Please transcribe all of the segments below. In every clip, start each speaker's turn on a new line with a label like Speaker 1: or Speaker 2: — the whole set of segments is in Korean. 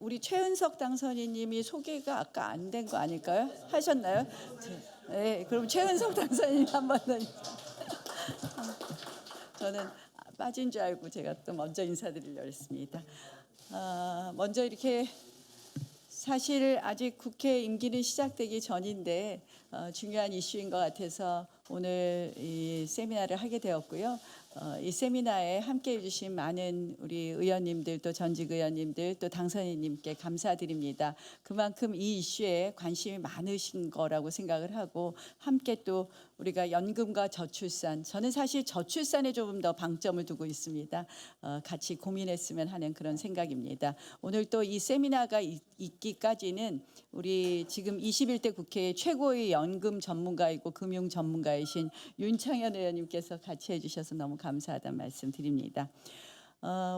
Speaker 1: 우리 최은석 당선인님이 소개가 아까 안 된 거 아닐까요? 하셨나요? 네, 그럼 최은석 당선인 한번 더. 저는 빠진 줄 알고 제가 또 먼저 인사드리려고 했습니다. 먼저 이렇게 사실 아직 국회 임기는 시작되기 전인데 중요한 이슈인 것 같아서 오늘 이 세미나를 하게 되었고요. 이 세미나에 함께해 주신 많은 우리 의원님들 또 전직 의원님들 또 당선인님께 감사드립니다. 그만큼 이 이슈에 관심이 많으신 거라고 생각을 하고 함께 또 우리가 연금과 저출산, 저는 사실 저출산에 조금 더 방점을 두고 있습니다. 같이 고민했으면 하는 그런 생각입니다. 오늘 또 이 세미나가 있기까지는 우리 지금 21대 국회의 최고의 연금 전문가이고 금융 전문가이신 윤창현 의원님께서 같이 해주셔서 너무 감사하다는 말씀 드립니다.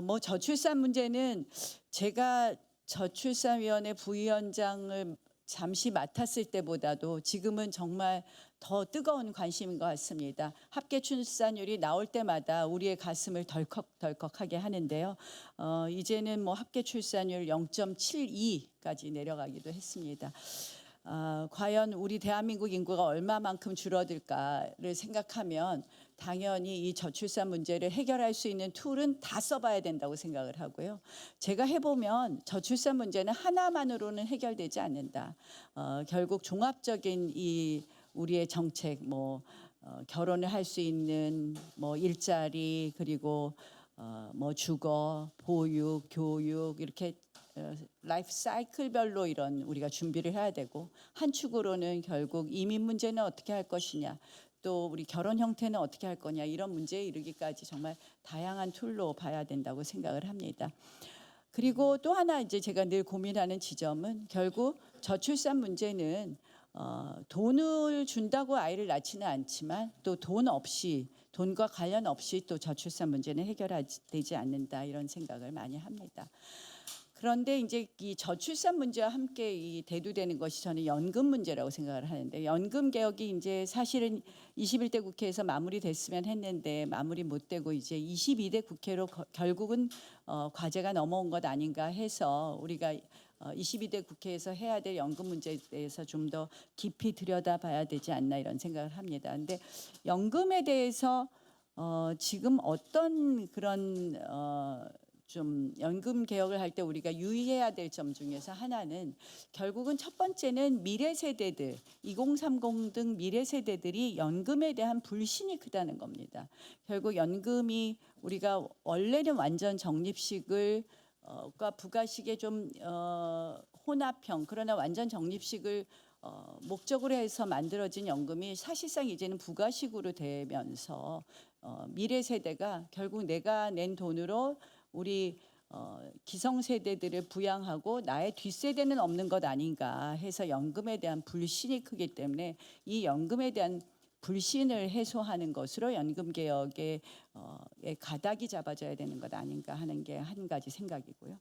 Speaker 1: 뭐 저출산 문제는 제가 저출산위원회 부위원장을 잠시 맡았을 때보다도 지금은 정말 더 뜨거운 관심인 것 같습니다. 합계 출산율이 나올 때마다 우리의 가슴을 덜컥덜컥하게 하는데요. 이제는 뭐 합계 출산율 0.72까지 내려가기도 했습니다. 과연 우리 대한민국 인구가 얼마만큼 줄어들까를 생각하면 당연히 이 저출산 문제를 해결할 수 있는 툴은 다 써봐야 된다고 생각을 하고요. 제가 해보면 저출산 문제는 하나만으로는 해결되지 않는다. 결국 종합적인 이 우리의 정책, 결혼을 할 수 있는 일자리, 그리고 주거, 보육, 교육 이렇게 라이프 사이클별로 이런 우리가 준비를 해야 되고, 한 축으로는 결국 이민 문제는 어떻게 할 것이냐, 또 우리 결혼 형태는 어떻게 할 거냐, 이런 문제에 이르기까지 정말 다양한 툴로 봐야 된다고 생각을 합니다. 그리고 또 하나 이제 제가 늘 고민하는 지점은 결국 저출산 문제는 돈을 준다고 아이를 낳지는 않지만 또 돈과 관련 없이 또 저출산 문제는 해결되지 않는다, 이런 생각을 많이 합니다. 그런데 이제 이 저출산 문제와 함께 이 대두되는 것이 저는 연금 문제라고 생각을 하는데, 연금 개혁이 이제 사실은 21대 국회에서 마무리됐으면 했는데 마무리 못 되고 이제 22대 국회로 결국은 과제가 넘어온 것 아닌가 해서 우리가 22대 국회에서 해야 될 연금 문제에 대해서 좀 더 깊이 들여다봐야 되지 않나, 이런 생각을 합니다. 근데 연금에 대해서 지금 어떤 그런 좀 연금 개혁을 할 때 우리가 유의해야 될 점 중에서 하나는, 결국은 첫 번째는 미래 세대들, 2030 등 미래 세대들이 연금에 대한 불신이 크다는 겁니다. 결국 연금이 우리가 원래는 완전 적립식을 과 부가식의 좀 혼합형, 그러나 완전 적립식을 목적으로 해서 만들어진 연금이 사실상 이제는 부가식으로 되면서 미래 세대가 결국 내가 낸 돈으로 우리 기성세대들을 부양하고 나의 뒷세대는 없는 것 아닌가 해서 연금에 대한 불신이 크기 때문에 이 연금에 대한 불신을 해소하는 것으로 연금 개혁의 가닥이 잡아져야 되는 것 아닌가 하는 게 한 가지 생각이고요.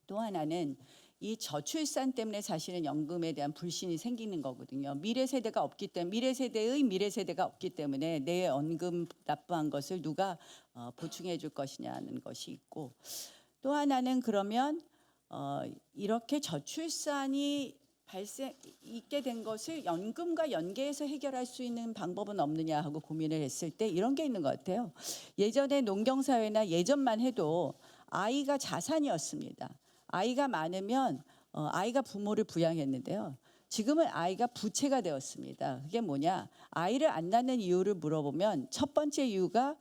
Speaker 1: 또 하나는 이 저출산 때문에 사실은 연금에 대한 불신이 생기는 거거든요. 미래 세대가 없기 때문에, 미래 세대가 없기 때문에 내 연금 납부한 것을 누가 보충해 줄 것이냐는 것이 있고, 또 하나는 그러면 이렇게 저출산이 있게 된 것을 연금과 연계해서 해결할 수 있는 방법은 없느냐 하고 고민을 했을 때 이런 게 있는 것 같아요. 예전에 농경사회나 예전만 해도 아이가 자산이었습니다. 아이가 많으면 아이가 부모를 부양했는데요. 지금은 아이가 부채가 되었습니다. 그게 뭐냐? 아이를 안 낳는 이유를 물어보면 첫 번째 이유가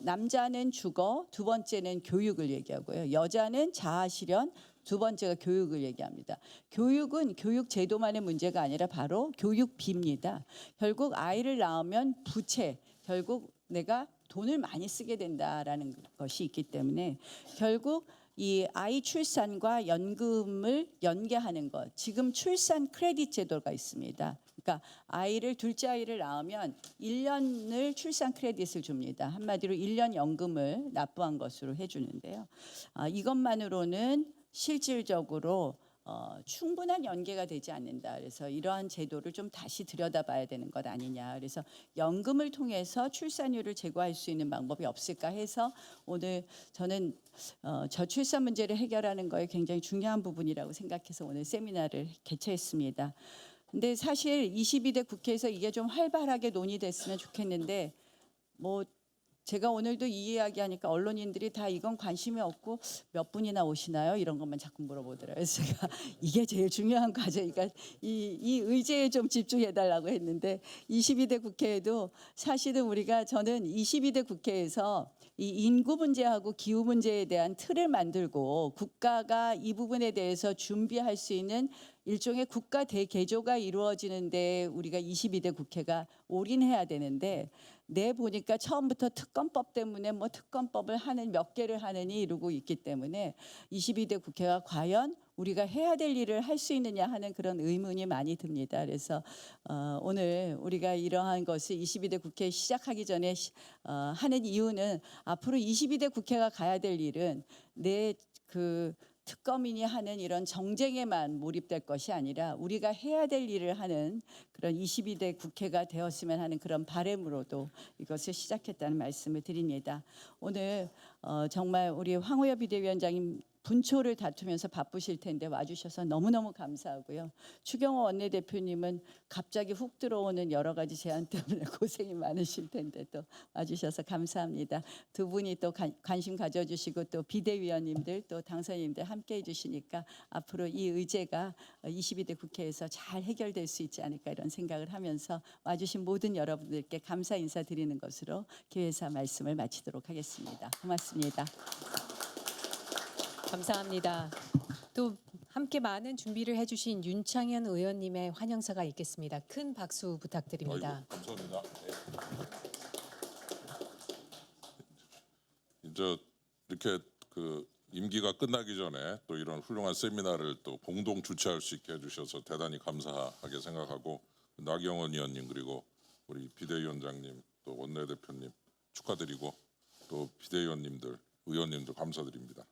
Speaker 1: 남자는 주거, 두 번째는 교육을 얘기하고요. 여자는 자아실현, 두 번째가 교육을 얘기합니다. 교육은 교육 제도만의 문제가 아니라 바로 교육비입니다. 결국 아이를 낳으면 부채, 결국 내가 돈을 많이 쓰게 된다라는 것이 있기 때문에 결국 이 아이 출산과 연금을 연계하는 것, 지금 출산 크레딧 제도가 있습니다. 그러니까 둘째 아이를 낳으면 1년을 출산 크레딧을 줍니다. 한마디로 1년 연금을 납부한 것으로 해주는데요. 이것만으로는 실질적으로 충분한 연계가 되지 않는다. 그래서 이러한 제도를 좀 다시 들여다봐야 되는 것 아니냐. 그래서 연금을 통해서 출산율을 제고할 수 있는 방법이 없을까 해서 오늘 저는 저출산 문제를 해결하는 거에 굉장히 중요한 부분이라고 생각해서 오늘 세미나를 개최했습니다. 근데 사실 22대 국회에서 이게 좀 활발하게 논의됐으면 좋겠는데 뭐 제가 오늘도 이 이야기 하니까 언론인들이 다 이건 관심이 없고 몇 분이나 오시나요? 이런 것만 자꾸 물어보더라고요. 그래서 제가 이게 제일 중요한 과제니까 이 의제에 좀 집중해 달라고 했는데 22대 국회에도 사실은 저는 22대 국회에서 이 인구 문제하고 기후 문제에 대한 틀을 만들고 국가가 이 부분에 대해서 준비할 수 있는 일종의 국가 대개조가 이루어지는데 우리가 22대 국회가 올인해야 되는데 보니까 처음부터 특검법 때문에 뭐 특검법을 하는 몇 개를 하느니 이러고 있기 때문에 22대 국회가 과연 우리가 해야 될 일을 할 수 있느냐 하는 그런 의문이 많이 듭니다. 그래서 오늘 우리가 이러한 것을 22대 국회 시작하기 전에 하는 이유는 앞으로 22대 국회가 가야 될 일은 특검인이 하는 이런 정쟁에만 몰입될 것이 아니라 우리가 해야 될 일을 하는 그런 22대 국회가 되었으면 하는 그런 바람으로도 이것을 시작했다는 말씀을 드립니다. 오늘 정말 우리 황우여 비대위원장님 분초를 다투면서 바쁘실 텐데 와주셔서 너무너무 감사하고요. 추경호 원내대표님은 갑자기 훅 들어오는 여러 가지 제안 때문에 고생이 많으실 텐데 또 와주셔서 감사합니다. 두 분이 또 관심 가져주시고 또 비대위원님들 또 당선인들 함께해 주시니까 앞으로 이 의제가 22대 국회에서 잘 해결될 수 있지 않을까 이런 생각을 하면서 와주신 모든 여러분들께 감사 인사드리는 것으로 기회사 말씀을 마치도록 하겠습니다. 고맙습니다.
Speaker 2: 감사합니다. 또 함께 많은 준비를 해주신 윤창현 의원님의 환영사가 있겠습니다. 큰 박수 부탁드립니다.
Speaker 3: 아이고, 감사합니다. 네. 이제 이렇게 임기가 끝나기 전에 또 이런 훌륭한 세미나를 또 공동 주최할 수 있게 해주셔서 대단히 감사하게 생각하고 나경원 의원님 그리고 우리 비대위원장님 또 원내대표님 축하드리고 또 비대위원님들 의원님들 감사드립니다.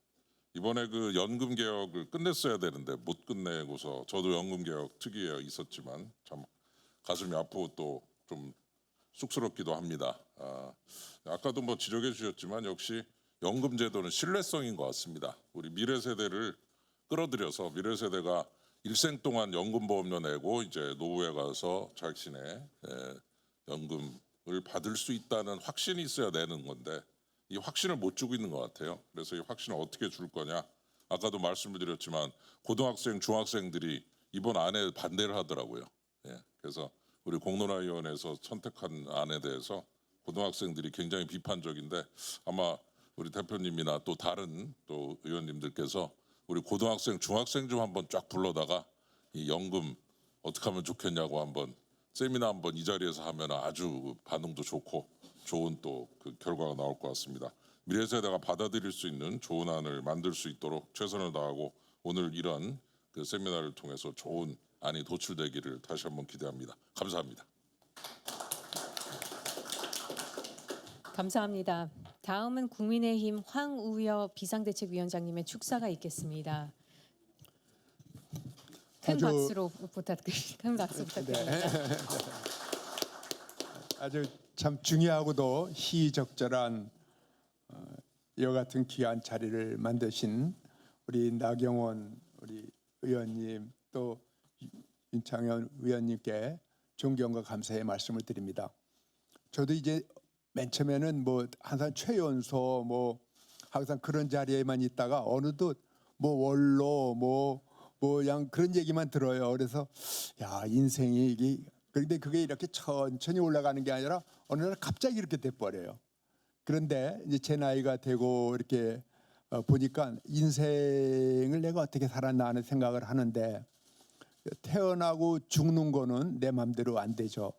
Speaker 3: 이번에 연금 개혁을 끝냈어야 되는데 못 끝내고서 저도 연금 개혁 특위에 있었지만 참 가슴이 아프고 또 좀 쑥스럽기도 합니다. 아까도 뭐 지적해 주셨지만 역시 연금 제도는 신뢰성인 것 같습니다. 우리 미래 세대를 끌어들여서 미래 세대가 일생 동안 연금보험료 내고 이제 노후에 가서 자신의 연금을 받을 수 있다는 확신이 있어야 되는 건데. 이 확신을 못 주고 있는 것 같아요. 그래서 이 확신을 어떻게 줄 거냐. 아까도 말씀을 드렸지만 고등학생, 중학생들이 이번 안에 반대를 하더라고요. 예, 그래서 우리 공론화위원회에서 선택한 안에 대해서 고등학생들이 굉장히 비판적인데 아마 우리 대표님이나 또 다른 또 의원님들께서 우리 고등학생, 중학생 좀 한번 쫙 불러다가 이 연금 어떻게 하면 좋겠냐고 한번 세미나 한번 이 자리에서 하면 아주 반응도 좋고 좋은 또 결과가 나올 것 같습니다. 미래 세대가 받아들일 수 있는 좋은 안을 만들 수 있도록 최선을 다하고 오늘 이런 세미나를 통해서 좋은 안이 도출되기를 다시 한번 기대합니다. 감사합니다.
Speaker 2: 감사합니다. 다음은 국민의힘 황우여 비상대책위원장님의 축사가 있겠습니다. 큰 박수로 부탁드립니다. 큰 박수 부탁드립니다.
Speaker 4: 네. 아주 참 중요하고도 희적절한 이와 같은 귀한 자리를 만드신 우리 나경원 우리 의원님 또 윤창현 의원님께 존경과 감사의 말씀을 드립니다. 저도 이제 맨 처음에는 뭐 항상 최연소 뭐 항상 그런 자리에만 있다가 어느덧 뭐 원로 뭐 그냥 그런 얘기만 들어요. 그래서 야 인생이 이게 그런데 그게 이렇게 천천히 올라가는 게 아니라 어느 날 갑자기 이렇게 돼버려요. 그런데 이제 제 나이가 되고 이렇게 보니까 인생을 내가 어떻게 살았나 하는 생각을 하는데 태어나고 죽는 거는 내 맘대로 안 되죠.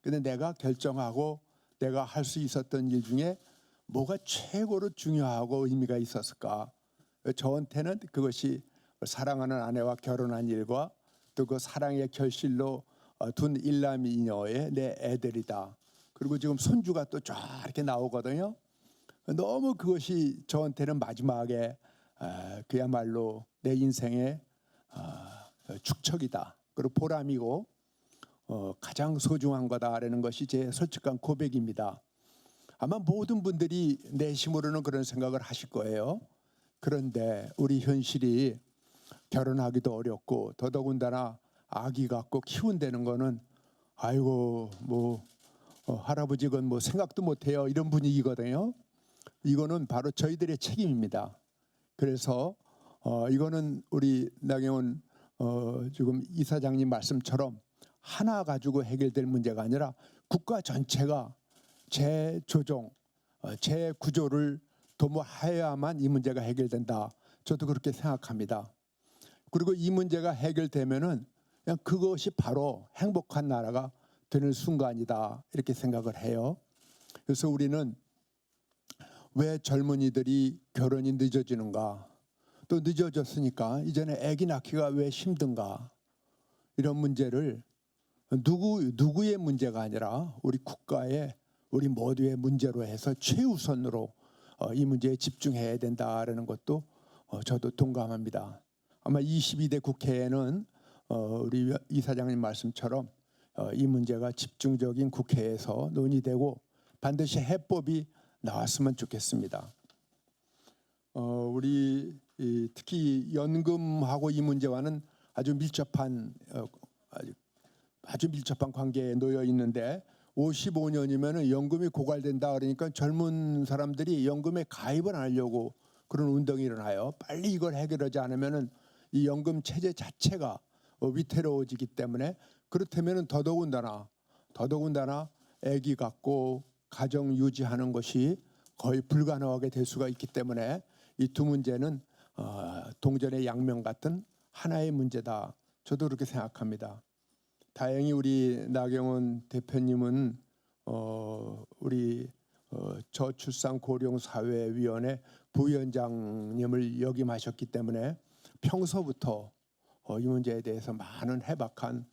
Speaker 4: 근데 내가 결정하고 내가 할 수 있었던 일 중에 뭐가 최고로 중요하고 의미가 있었을까? 저한테는 그것이 사랑하는 아내와 결혼한 일과 또 그 사랑의 결실로 둔 일남이녀의 내 애들이다. 그리고 지금 손주가 또 쫙 이렇게 나오거든요. 너무 그것이 저한테는 마지막에 그야말로 내 인생의 축척이다. 그리고 보람이고 가장 소중한 거다라는 것이 제 솔직한 고백입니다. 아마 모든 분들이 내심으로는 그런 생각을 하실 거예요. 그런데 우리 현실이 결혼하기도 어렵고 더더군다나 아기 갖고 키운다는 거는 아이고 뭐 할아버지건 뭐 생각도 못해요 이런 분위기거든요. 이거는 바로 저희들의 책임입니다. 그래서 이거는 우리 나경원 지금 이사장님 말씀처럼 하나 가지고 해결될 문제가 아니라 국가 전체가 재조정, 재구조를 도모해야만 이 문제가 해결된다. 저도 그렇게 생각합니다. 그리고 이 문제가 해결되면은 그냥 그것이 바로 행복한 나라가 되는 순간이다 이렇게 생각을 해요. 그래서 우리는 왜 젊은이들이 결혼이 늦어지는가? 또 늦어졌으니까 이제는 아기 낳기가 왜 힘든가? 이런 문제를 누구의 문제가 아니라 우리 국가의 우리 모두의 문제로 해서 최우선으로 이 문제에 집중해야 된다라는 것도 저도 동감합니다. 아마 22대 국회에는 우리 이사장님 말씀처럼 이 문제가 집중적인 국회에서 논의되고 반드시 해법이 나왔으면 좋겠습니다. 우리 특히 연금하고 이 문제와는 아주 밀접한 관계에 놓여 있는데 55년이면 연금이 고갈된다 그러니까 젊은 사람들이 연금에 가입을 안 하려고 그런 운동이 일어나요. 빨리 이걸 해결하지 않으면 이 연금 체제 자체가 위태로워지기 때문에 그렇다면 더더군다나 아기 갖고 가정 유지하는 것이 거의 불가능하게 될 수가 있기 때문에 이 두 문제는 동전의 양면 같은 하나의 문제다. 저도 그렇게 생각합니다. 다행히 우리 나경원 대표님은 우리 저출산고령사회위원회 부위원장님을 역임하셨기 때문에 평소부터 이 문제에 대해서 많은 해박한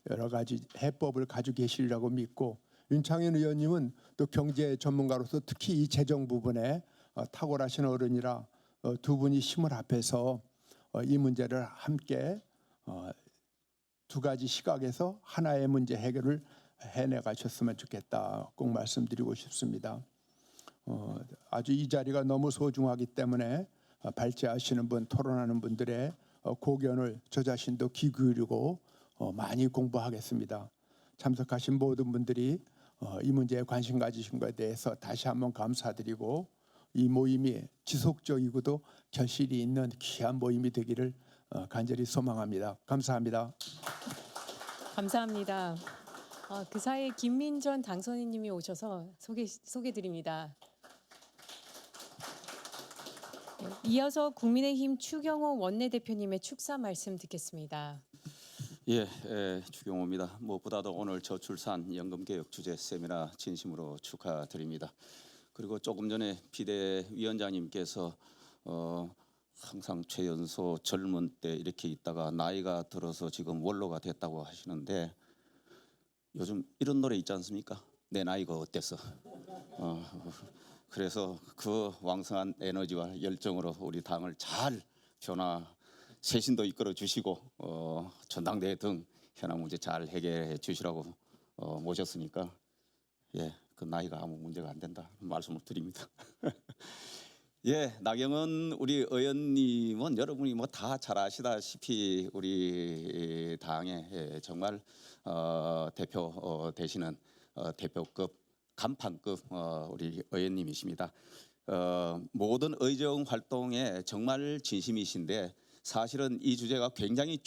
Speaker 4: 여러 가지 해법을 가지고 계시리라고 믿고 윤창현 의원님은 또 경제 전문가로서 특히 이 재정 부분에 탁월하신 어른이라 두 분이 힘을 합해서 이 문제를 함께 두 가지 시각에서 하나의 문제 해결을 해내 가셨으면 좋겠다 꼭 말씀드리고 싶습니다. 아주 이 자리가 너무 소중하기 때문에 발제하시는 분, 토론하는 분들의 고견을 저 자신도 귀 기울이고 많이 공부하겠습니다. 참석하신 모든 분들이 이 문제에 관심 가지신 것에 대해서 다시 한번 감사드리고 이 모임이 지속적이고도 결실이 있는 귀한 모임이 되기를 간절히 소망합니다. 감사합니다.
Speaker 2: 감사합니다. 그 사이에 김민전 당선인님이 오셔서 소개드립니다. 이어서 국민의힘 추경호 원내대표님의 축사 말씀 듣겠습니다.
Speaker 5: 추경호입니다. 무엇보다도 오늘 저출산 연금개혁 주제 세미나 진심으로 축하드립니다. 그리고 조금 전에 비대위원장님께서 항상 최연소 젊은 때 이렇게 있다가 나이가 들어서 지금 원로가 됐다고 하시는데 요즘 이런 노래 있지 않습니까? 내 나이가 어땠어? 그래서 그 왕성한 에너지와 열정으로 우리 당을 잘 새신도 이끌어 주시고 전당대회 등 현안 문제 잘 해결해 주시라고 모셨으니까 그 나이가 아무 문제가 안 된다 말씀을 드립니다. 나경원 우리 의원님은 여러분이 뭐 다 잘 아시다시피 우리 당의 정말 대표 되시는 대표급 간판급 우리 의원님이십니다. 모든 의정 활동에 정말 진심이신데 사실은 이 주제가 굉장히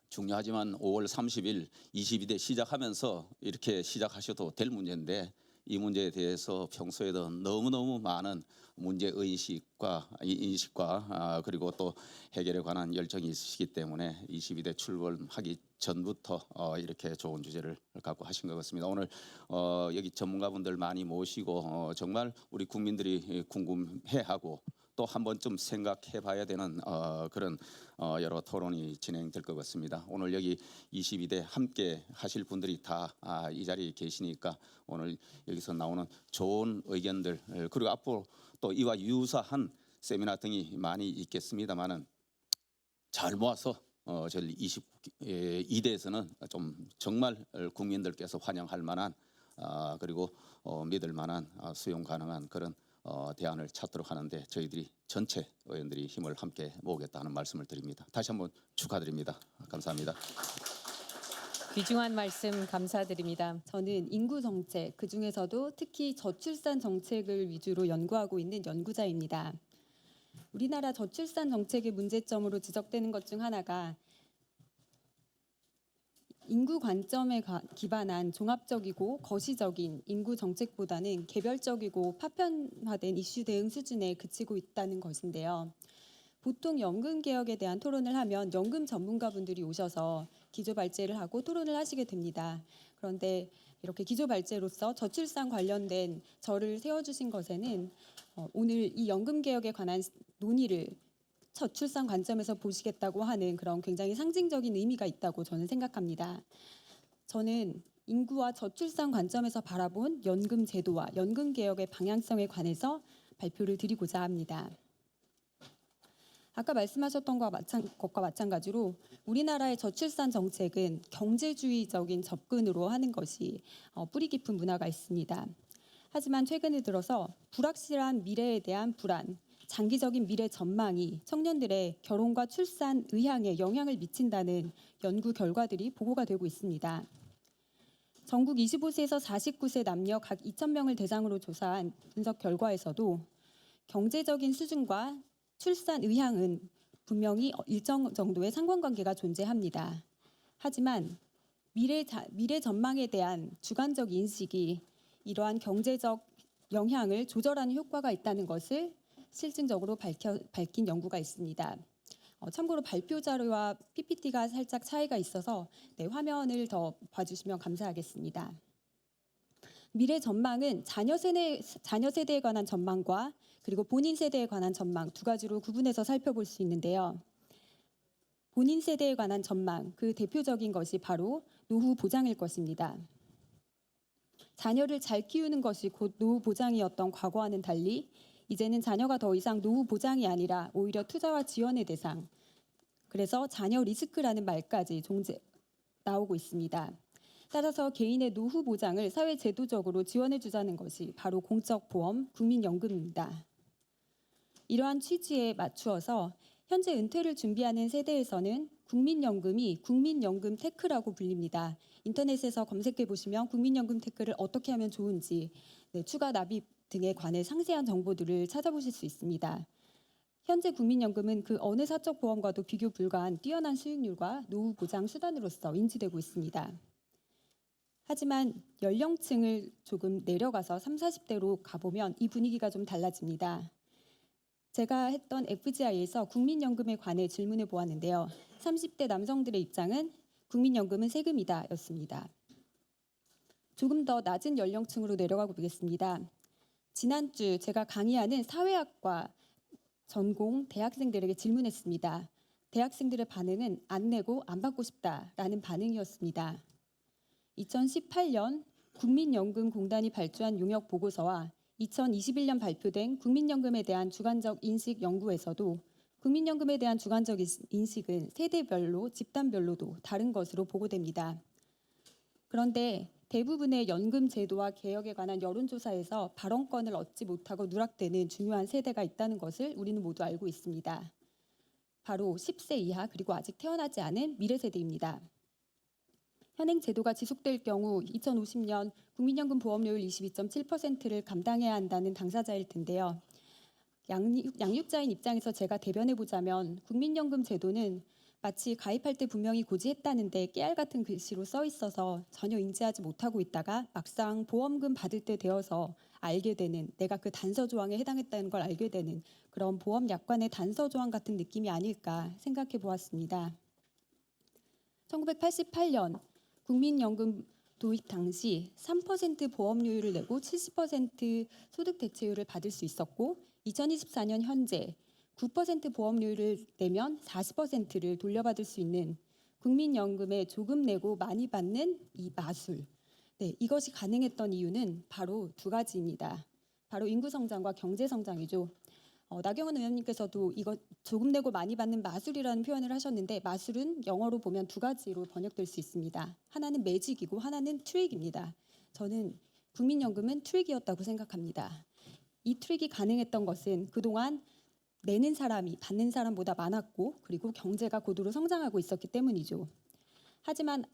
Speaker 5: 중요하지만 5월 30일 22대 시작하면서 이렇게 시작하셔도 될 문제인데 이 문제에 대해서 평소에도 너무너무 많은 문제 인식과 그리고 또 해결에 관한 열정이 있으시기 때문에 22대 출범하기 전부터 이렇게 좋은 주제를 갖고 하신 것 같습니다. 오늘 여기 전문가분들 많이 모시고 정말 우리 국민들이 궁금해하고 또 한 번쯤 생각해봐야 되는 그런 여러 토론이 진행될 것 같습니다. 오늘 여기 22대 함께 하실 분들이 다 이 자리에 계시니까 오늘 여기서 나오는 좋은 의견들 그리고 앞으로 또 이와 유사한 세미나 등이 많이 있겠습니다만은 잘 모아서 저희 22대에서는 좀 정말 국민들께서 환영할 만한 그리고 믿을 만한 수용 가능한 그런 대안을 찾도록 하는데 저희들이 전체 의원들이 힘을 함께 모으겠다는 말씀을 드립니다. 다시 한번 축하드립니다. 감사합니다.
Speaker 2: 귀중한 말씀 감사드립니다.
Speaker 6: 저는 인구 정책, 그중에서도 특히 저출산 정책을 위주로 연구하고 있는 연구자입니다. 우리나라 저출산 정책의 문제점으로 지적되는 것 중 하나가 인구 관점에 기반한 종합적이고 거시적인 인구 정책보다는 개별적이고 파편화된 이슈 대응 수준에 그치고 있다는 것인데요. 보통 연금 개혁에 대한 토론을 하면 연금 전문가분들이 오셔서 기조 발제를 하고 토론을 하시게 됩니다. 그런데 이렇게 기조 발제로서 저출산 관련된 절을 세워주신 것에는 오늘 이 연금 개혁에 관한 논의를 저출산 관점에서 보시겠다고 하는 그런 굉장히 상징적인 의미가 있다고 저는 생각합니다. 저는 인구와 저출산 관점에서 바라본 연금 제도와 연금 개혁의 방향성에 관해서 발표를 드리고자 합니다. 아까 말씀하셨던 것과 마찬가지로 우리나라의 저출산 정책은 경제주의적인 접근으로 하는 것이 뿌리 깊은 문화가 있습니다. 하지만 최근에 들어서 불확실한 미래에 대한 불안, 장기적인 미래 전망이 청년들의 결혼과 출산 의향에 영향을 미친다는 연구 결과들이 보고가 되고 있습니다. 전국 25세에서 49세 남녀 각 2,000명을 대상으로 조사한 분석 결과에서도 경제적인 수준과 출산 의향은 분명히 일정 정도의 상관관계가 존재합니다. 하지만 미래 전망에 대한 주관적 인식이 이러한 경제적 영향을 조절하는 효과가 있다는 것을 실증적으로 밝힌 연구가 있습니다. 참고로 발표 자료와 PPT가 살짝 차이가 있어서 화면을 더 봐주시면 감사하겠습니다. 미래 전망은 자녀 세대에 관한 전망과 그리고 본인 세대에 관한 전망 두 가지로 구분해서 살펴볼 수 있는데요. 본인 세대에 관한 전망, 그 대표적인 것이 바로 노후 보장일 것입니다. 자녀를 잘 키우는 것이 곧 노후 보장이었던 과거와는 달리 이제는 자녀가 더 이상 노후 보장이 아니라 오히려 투자와 지원의 대상, 그래서 자녀 리스크라는 말까지 나오고 있습니다. 따라서 개인의 노후 보장을 사회 제도적으로 지원해 주자는 것이 바로 공적 보험, 국민연금입니다. 이러한 취지에 맞추어서 현재 은퇴를 준비하는 세대에서는 국민연금이 국민연금 테크라고 불립니다. 인터넷에서 검색해 보시면 국민연금 테크를 어떻게 하면 좋은지, 추가 납입 등에 관해 상세한 정보들을 찾아보실 수 있습니다. 현재 국민연금은 그 어느 사적 보험과도 비교 불가한 뛰어난 수익률과 노후 보장 수단으로서 인지되고 있습니다. 하지만 연령층을 조금 내려가서 30, 40대로 가보면 이 분위기가 좀 달라집니다. 제가 했던 FGI에서 국민연금에 관해 질문해 보았는데요. 30대 남성들의 입장은 국민연금은 세금이다 였습니다. 조금 더 낮은 연령층으로 내려가고 보겠습니다. 지난주 제가 강의하는 사회학과 전공 대학생들에게 질문했습니다. 대학생들의 반응은 안 내고 안 받고 싶다라는 반응이었습니다. 2018년 국민연금공단이 발주한 용역 보고서와 2021년 발표된 국민연금에 대한 주관적 인식 연구에서도 국민연금에 대한 주관적 인식은 세대별로 집단별로도 다른 것으로 보고됩니다. 그런데 대부분의 연금 제도와 개혁에 관한 여론조사에서 발언권을 얻지 못하고 누락되는 중요한 세대가 있다는 것을 우리는 모두 알고 있습니다. 바로 10세 이하 그리고 아직 태어나지 않은 미래 세대입니다. 현행 제도가 지속될 경우 2050년 국민연금 보험료율 22.7%를 감당해야 한다는 당사자일 텐데요. 양육자인 입장에서 제가 대변해보자면 국민연금 제도는 마치 가입할 때 분명히 고지했다는데 깨알 같은 글씨로 써 있어서 전혀 인지하지 못하고 있다가 막상 보험금 받을 때 되어서 알게 되는, 내가 그 단서 조항에 해당했다는 걸 알게 되는 그런 보험 약관의 단서 조항 같은 느낌이 아닐까 생각해 보았습니다. 1988년 국민연금 도입 당시 3% 보험료율을 내고 70% 소득 대체율을 받을 수 있었고 2024년 현재 9% 보험료율을 내면 40%를 돌려받을 수 있는 국민연금에 조금 내고 많이 받는 이 마술. 이것이 가능했던 이유는 바로 두 가지입니다. 바로 인구 성장과 경제 성장이죠. 나경원 의원님께서도 이거 조금 내고 많이 받는 마술이라는 표현을 하셨는데 마술은 영어로 보면 두 가지로 번역될 수 있습니다. 하나는 매직이고 하나는 트릭입니다. 저는 국민연금은 트릭이었다고 생각합니다. 이 트릭이 가능했던 것은 그동안 내는 사람이 받는 사람보다 많았고 그리고 경제가 고도로 성장하고 있었기 때문이죠. 하지만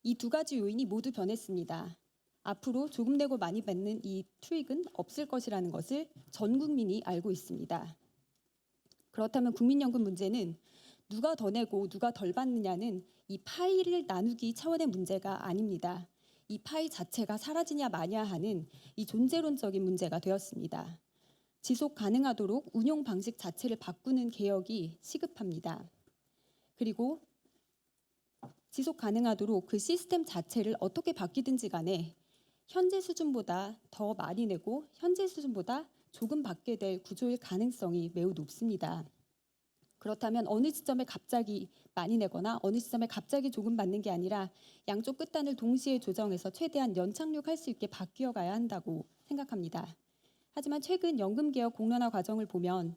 Speaker 6: 이 두 가지 요인이 모두 변했습니다. 앞으로 조금 내고 많이 받는 이 트릭은 없을 것이라는 것을 전 국민이 알고 있습니다. 그렇다면 국민연금 문제는 누가 더 내고 누가 덜 받느냐는 이 파이를 나누기 차원의 문제가 아닙니다. 이 파이 자체가 사라지냐 마냐 하는 이 존재론적인 문제가 되었습니다. 지속 가능하도록 운용 방식 자체를 바꾸는 개혁이 시급합니다. 그리고 지속 가능하도록 그 시스템 자체를 어떻게 바뀌든지 간에 현재 수준보다 더 많이 내고 현재 수준보다 조금 받게 될 구조일 가능성이 매우 높습니다. 그렇다면 어느 시점에 갑자기 많이 내거나 어느 시점에 갑자기 조금 받는 게 아니라 양쪽 끝단을 동시에 조정해서 최대한 연착륙할 수 있게 바뀌어 가야 한다고 생각합니다. 하지만 최근 연금개혁 공론화 과정을 보면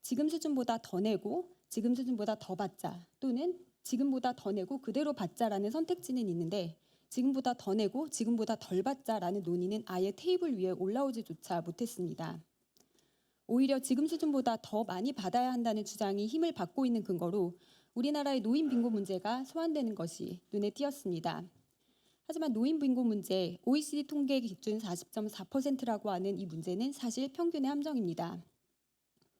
Speaker 6: 지금 수준보다 더 내고 지금 수준보다 더 받자 또는 지금보다 더 내고 그대로 받자라는 선택지는 있는데 지금보다 더 내고 지금보다 덜 받자라는 논의는 아예 테이블 위에 올라오지조차 못했습니다. 오히려 지금 수준보다 더 많이 받아야 한다는 주장이 힘을 받고 있는 근거로 우리나라의 노인 빈곤 문제가 소환되는 것이 눈에 띄었습니다. 하지만 노인 빈곤 문제, OECD 통계 기준 40.4%라고 하는 이 문제는 사실 평균의 함정입니다.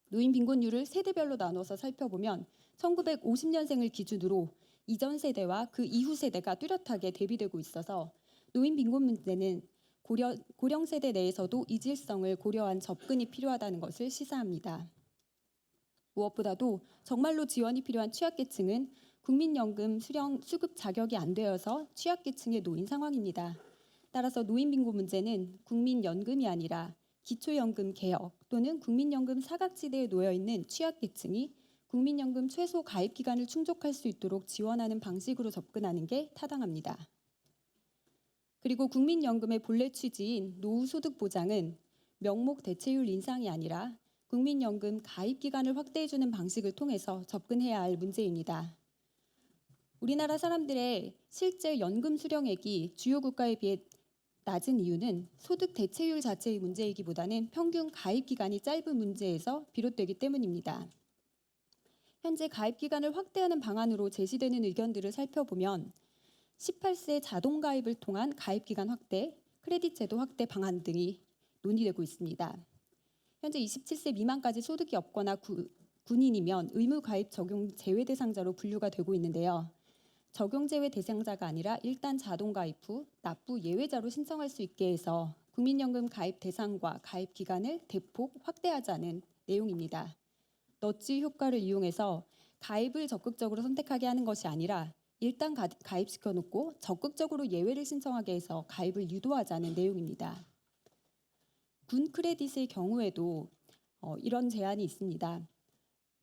Speaker 6: 노인 빈곤율을 세대별로 나눠서 살펴보면 1950년생을 기준으로 이전 세대와 그 이후 세대가 뚜렷하게 대비되고 있어서 노인 빈곤 문제는 고령 세대 내에서도 이질성을 고려한 접근이 필요하다는 것을 시사합니다. 무엇보다도 정말로 지원이 필요한 취약계층은 국민연금 수급 자격이 안 되어서 취약계층에 놓인 상황입니다. 따라서 노인 빈곤 문제는 국민연금이 아니라 기초연금 개혁 또는 국민연금 사각지대에 놓여 있는 취약계층이 국민연금 최소 가입 기간을 충족할 수 있도록 지원하는 방식으로 접근하는 게 타당합니다. 그리고 국민연금의 본래 취지인 노후소득 보장은 명목 대체율 인상이 아니라 국민연금 가입 기간을 확대해주는 방식을 통해서 접근해야 할 문제입니다. 우리나라 사람들의 실제 연금 수령액이 주요 국가에 비해 낮은 이유는 소득 대체율 자체의 문제이기보다는 평균 가입 기간이 짧은 문제에서 비롯되기 때문입니다. 현재 가입 기간을 확대하는 방안으로 제시되는 의견들을 살펴보면 18세 자동 가입을 통한 가입 기간 확대, 크레딧 제도 확대 방안 등이 논의되고 있습니다. 현재 27세 미만까지 소득이 없거나 군인이면 의무 가입 적용 제외 대상자로 분류가 되고 있는데요. 적용 제외 대상자가 아니라 일단 자동 가입 후 납부 예외자로 신청할 수 있게 해서 국민연금 가입 대상과 가입 기간을 대폭 확대하자는 내용입니다. 넛지 효과를 이용해서 가입을 적극적으로 선택하게 하는 것이 아니라 일단 가입시켜 놓고 적극적으로 예외를 신청하게 해서 가입을 유도하자는 내용입니다. 군 크레딧의 경우에도 이런 제안이 있습니다.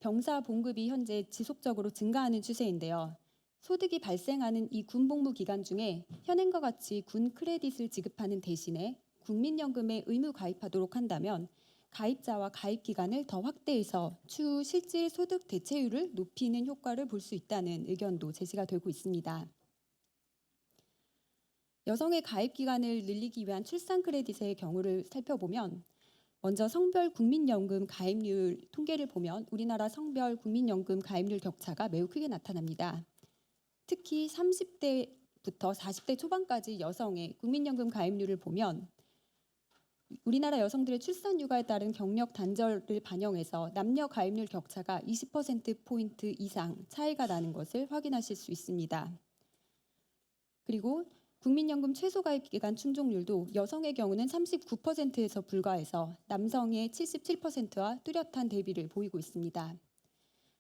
Speaker 6: 병사 봉급이 현재 지속적으로 증가하는 추세인데요. 소득이 발생하는 이 군복무 기간 중에 현행과 같이 군 크레딧을 지급하는 대신에 국민연금에 의무 가입하도록 한다면 가입자와 가입 기간을 더 확대해서 추후 실질 소득 대체율을 높이는 효과를 볼 수 있다는 의견도 제시가 되고 있습니다. 여성의 가입 기간을 늘리기 위한 출산 크레딧의 경우를 살펴보면 먼저 성별 국민연금 가입률 통계를 보면 우리나라 성별 국민연금 가입률 격차가 매우 크게 나타납니다. 특히 30대부터 40대 초반까지 여성의 국민연금 가입률을 보면 우리나라 여성들의 출산 육아에 따른 경력 단절을 반영해서 남녀 가입률 격차가 20%포인트 이상 차이가 나는 것을 확인하실 수 있습니다. 그리고 국민연금 최소 가입 기간 충족률도 여성의 경우는 39%에서 불과해서 남성의 77%와 뚜렷한 대비를 보이고 있습니다.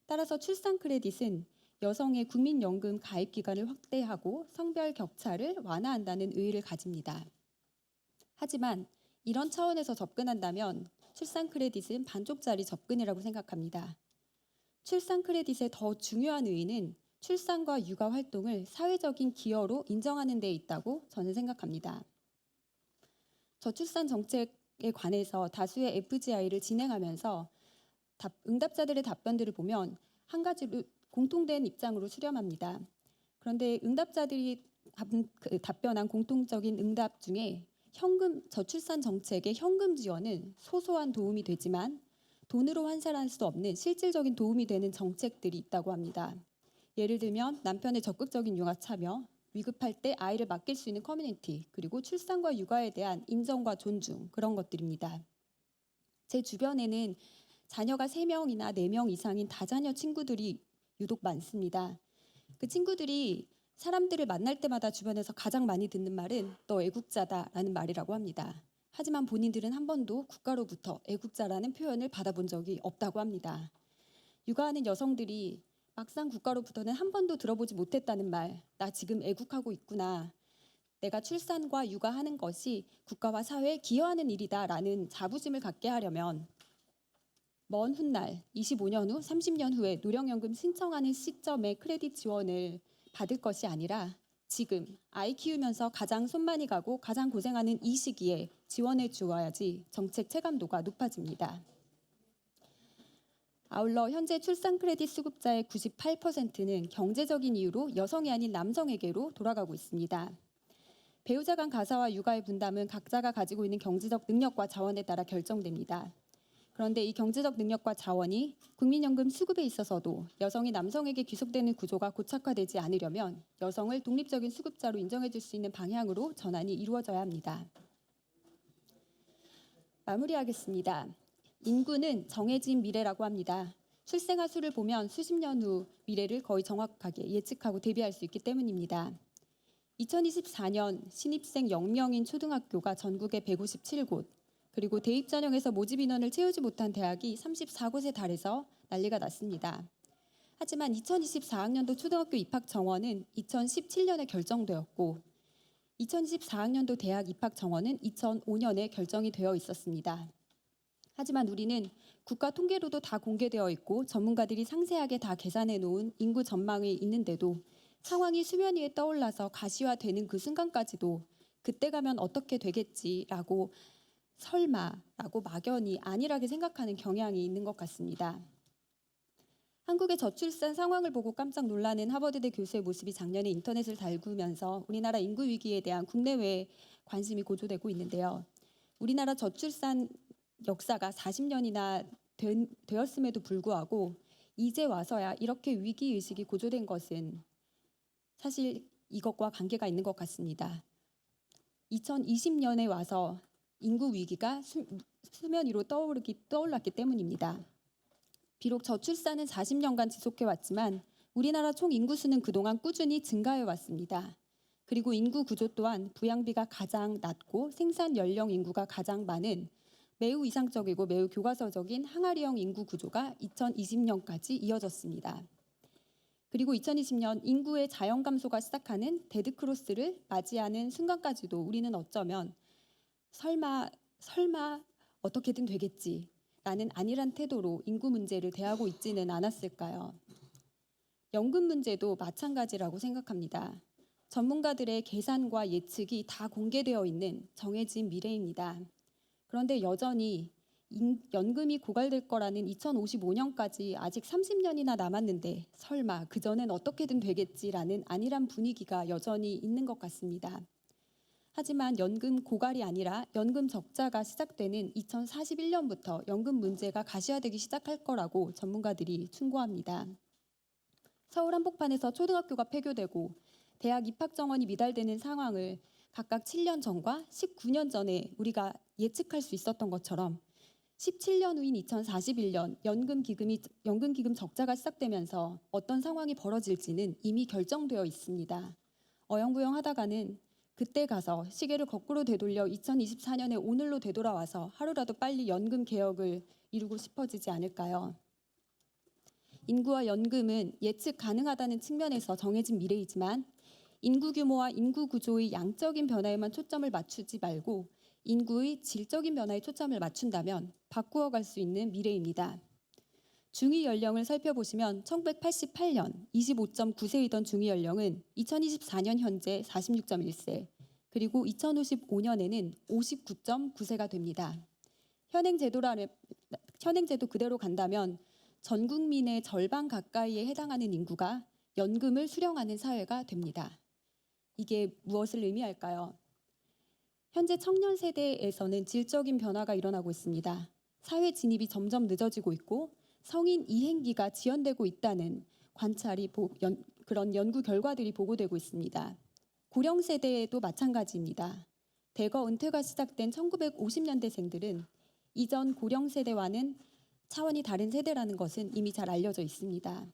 Speaker 6: 따라서 출산 크레딧은 여성의 국민연금 가입 기간을 확대하고 성별 격차를 완화한다는 의의를 가집니다. 하지만 이런 차원에서 접근한다면 출산 크레딧은 반쪽짜리 접근이라고 생각합니다. 출산 크레딧의 더 중요한 의의는 출산과 육아 활동을 사회적인 기여로 인정하는 데 있다고 저는 생각합니다. 저출산 정책에 관해서 다수의 FGI를 진행하면서 응답자들의 답변들을 보면 한 가지로 공통된 입장으로 수렴합니다. 그런데 응답자들이 답변한 공통적인 응답 중에 저출산 정책의 현금 지원은 소소한 도움이 되지만 돈으로 환산할 수 없는 실질적인 도움이 되는 정책들이 있다고 합니다. 예를 들면 남편의 적극적인 육아 참여, 위급할 때 아이를 맡길 수 있는 커뮤니티, 그리고 출산과 육아에 대한 인정과 존중, 그런 것들입니다. 제 주변에는 자녀가 3명이나 4명 이상인 다자녀 친구들이 유독 많습니다. 그 친구들이 사람들을 만날 때마다 주변에서 가장 많이 듣는 말은 너 애국자다라는 말이라고 합니다. 하지만 본인들은 한 번도 국가로부터 애국자라는 표현을 받아본 적이 없다고 합니다. 육아하는 여성들이 막상 국가로부터는 한 번도 들어보지 못했다는 말, 나 지금 애국하고 있구나. 내가 출산과 육아하는 것이 국가와 사회에 기여하는 일이다라는 자부심을 갖게 하려면 먼 훗날 25년 후, 30년 후에 노령연금 신청하는 시점에 크레딧 지원을 받을 것이 아니라 지금 아이 키우면서 가장 손 많이 가고 가장 고생하는 이 시기에 지원해 주어야지 정책 체감도가 높아집니다. 아울러 현재 출산 크레딧 수급자의 98%는 경제적인 이유로 여성이 아닌 남성에게로 돌아가고 있습니다. 배우자 간 가사와 육아의 분담은 각자가 가지고 있는 경제적 능력과 자원에 따라 결정됩니다. 그런데 이 경제적 능력과 자원이 국민연금 수급에 있어서도 여성이 남성에게 귀속되는 구조가 고착화되지 않으려면 여성을 독립적인 수급자로 인정해 줄 수 있는 방향으로 전환이 이루어져야 합니다. 마무리하겠습니다. 인구는 정해진 미래라고 합니다. 출생아 수를 보면 수십 년 후 미래를 거의 정확하게 예측하고 대비할 수 있기 때문입니다. 2024년 신입생 0명인 초등학교가 전국에 157곳, 그리고 대입 전형에서 모집 인원을 채우지 못한 대학이 34곳에 달해서 난리가 났습니다. 하지만 2024학년도 초등학교 입학 정원은 2017년에 결정되었고 2024학년도 대학 입학 정원은 2005년에 결정이 되어 있었습니다. 하지만 우리는 국가 통계로도 다 공개되어 있고 전문가들이 상세하게 다 계산해 놓은 인구 전망이 있는데도 상황이 수면 위에 떠올라서 가시화되는 그 순간까지도 그때 가면 어떻게 되겠지라고 설마라고 막연히 안일하게 생각하는 경향이 있는 것 같습니다. 한국의 저출산 상황을 보고 깜짝 놀라는 하버드대 교수의 모습이 작년에 인터넷을 달구면서 우리나라 인구 위기에 대한 국내외 관심이 고조되고 있는데요. 우리나라 저출산 역사가 40년이나 되었음에도 불구하고 이제 와서야 이렇게 위기의식이 고조된 것은 사실 이것과 관계가 있는 것 같습니다. 2020년에 와서 인구 위기가 수면 위로 떠올랐기 때문입니다. 비록 저출산은 40년간 지속해왔지만 우리나라 총 인구수는 그동안 꾸준히 증가해왔습니다. 그리고 인구 구조 또한 부양비가 가장 낮고 생산 연령 인구가 가장 많은 매우 이상적이고 매우 교과서적인 항아리형 인구 구조가 2020년까지 이어졌습니다. 그리고 2020년 인구의 자연 감소가 시작하는 데드크로스를 맞이하는 순간까지도 우리는 어쩌면 설마 어떻게든 되겠지라는 안일한 태도로 인구 문제를 대하고 있지는 않았을까요? 연금 문제도 마찬가지라고 생각합니다. 전문가들의 계산과 예측이 다 공개되어 있는 정해진 미래입니다. 그런데 여전히 연금이 고갈될 거라는 2055년까지 아직 30년이나 남았는데 설마 그전엔 어떻게든 되겠지라는 안일한 분위기가 여전히 있는 것 같습니다. 하지만 연금 고갈이 아니라 연금 적자가 시작되는 2041년부터 연금 문제가 가시화되기 시작할 거라고 전문가들이 충고합니다. 서울 한복판에서 초등학교가 폐교되고 대학 입학 정원이 미달되는 상황을 각각 7년 전과 19년 전에 우리가 예측할 수 있었던 것처럼 17년 후인 2041년 연금기금 적자가 시작되면서 어떤 상황이 벌어질지는 이미 결정되어 있습니다. 어영부영 하다가는 그때 가서 시계를 거꾸로 되돌려 2024년의 오늘로 되돌아와서 하루라도 빨리 연금 개혁을 이루고 싶어지지 않을까요? 인구와 연금은 예측 가능하다는 측면에서 정해진 미래이지만 인구 규모와 인구 구조의 양적인 변화에만 초점을 맞추지 말고 인구의 질적인 변화에 초점을 맞춘다면 바꾸어 갈 수 있는 미래입니다. 중위 연령을 살펴보시면 1988년 25.9세이던 중위 연령은 2024년 현재 46.1세, 그리고 2055년에는 59.9세가 됩니다. 현행 제도 그대로 간다면 전 국민의 절반 가까이에 해당하는 인구가 연금을 수령하는 사회가 됩니다. 이게 무엇을 의미할까요? 현재 청년 세대에서는 질적인 변화가 일어나고 있습니다. 사회 진입이 점점 늦어지고 있고 성인 이행기가 지연되고 있다는 그런 연구 결과들이 보고되고 있습니다. 고령 세대에도 마찬가지입니다. 대거 은퇴가 시작된 1950년대생들은 이전 고령 세대와는 차원이 다른 세대라는 것은 이미 잘 알려져 있습니다.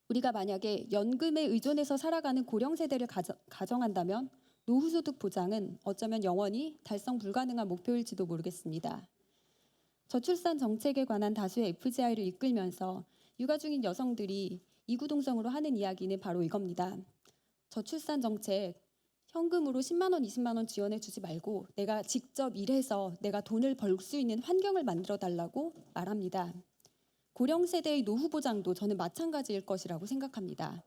Speaker 6: 우리가 만약에 연금에 의존해서 살아가는 고령 세대를 가정한다면 노후소득 보장은 어쩌면 영원히 달성 불가능한 목표일지도 모르겠습니다. 저출산 정책에 관한 다수의 FGI를 이끌면서 육아 중인 여성들이 이구동성으로 하는 이야기는 바로 이겁니다. 저출산 정책, 현금으로 10만 원, 20만 원 지원해 주지 말고 내가 직접 일해서 내가 돈을 벌 수 있는 환경을 만들어 달라고 말합니다. 고령 세대의 노후 보장도 저는 마찬가지일 것이라고 생각합니다.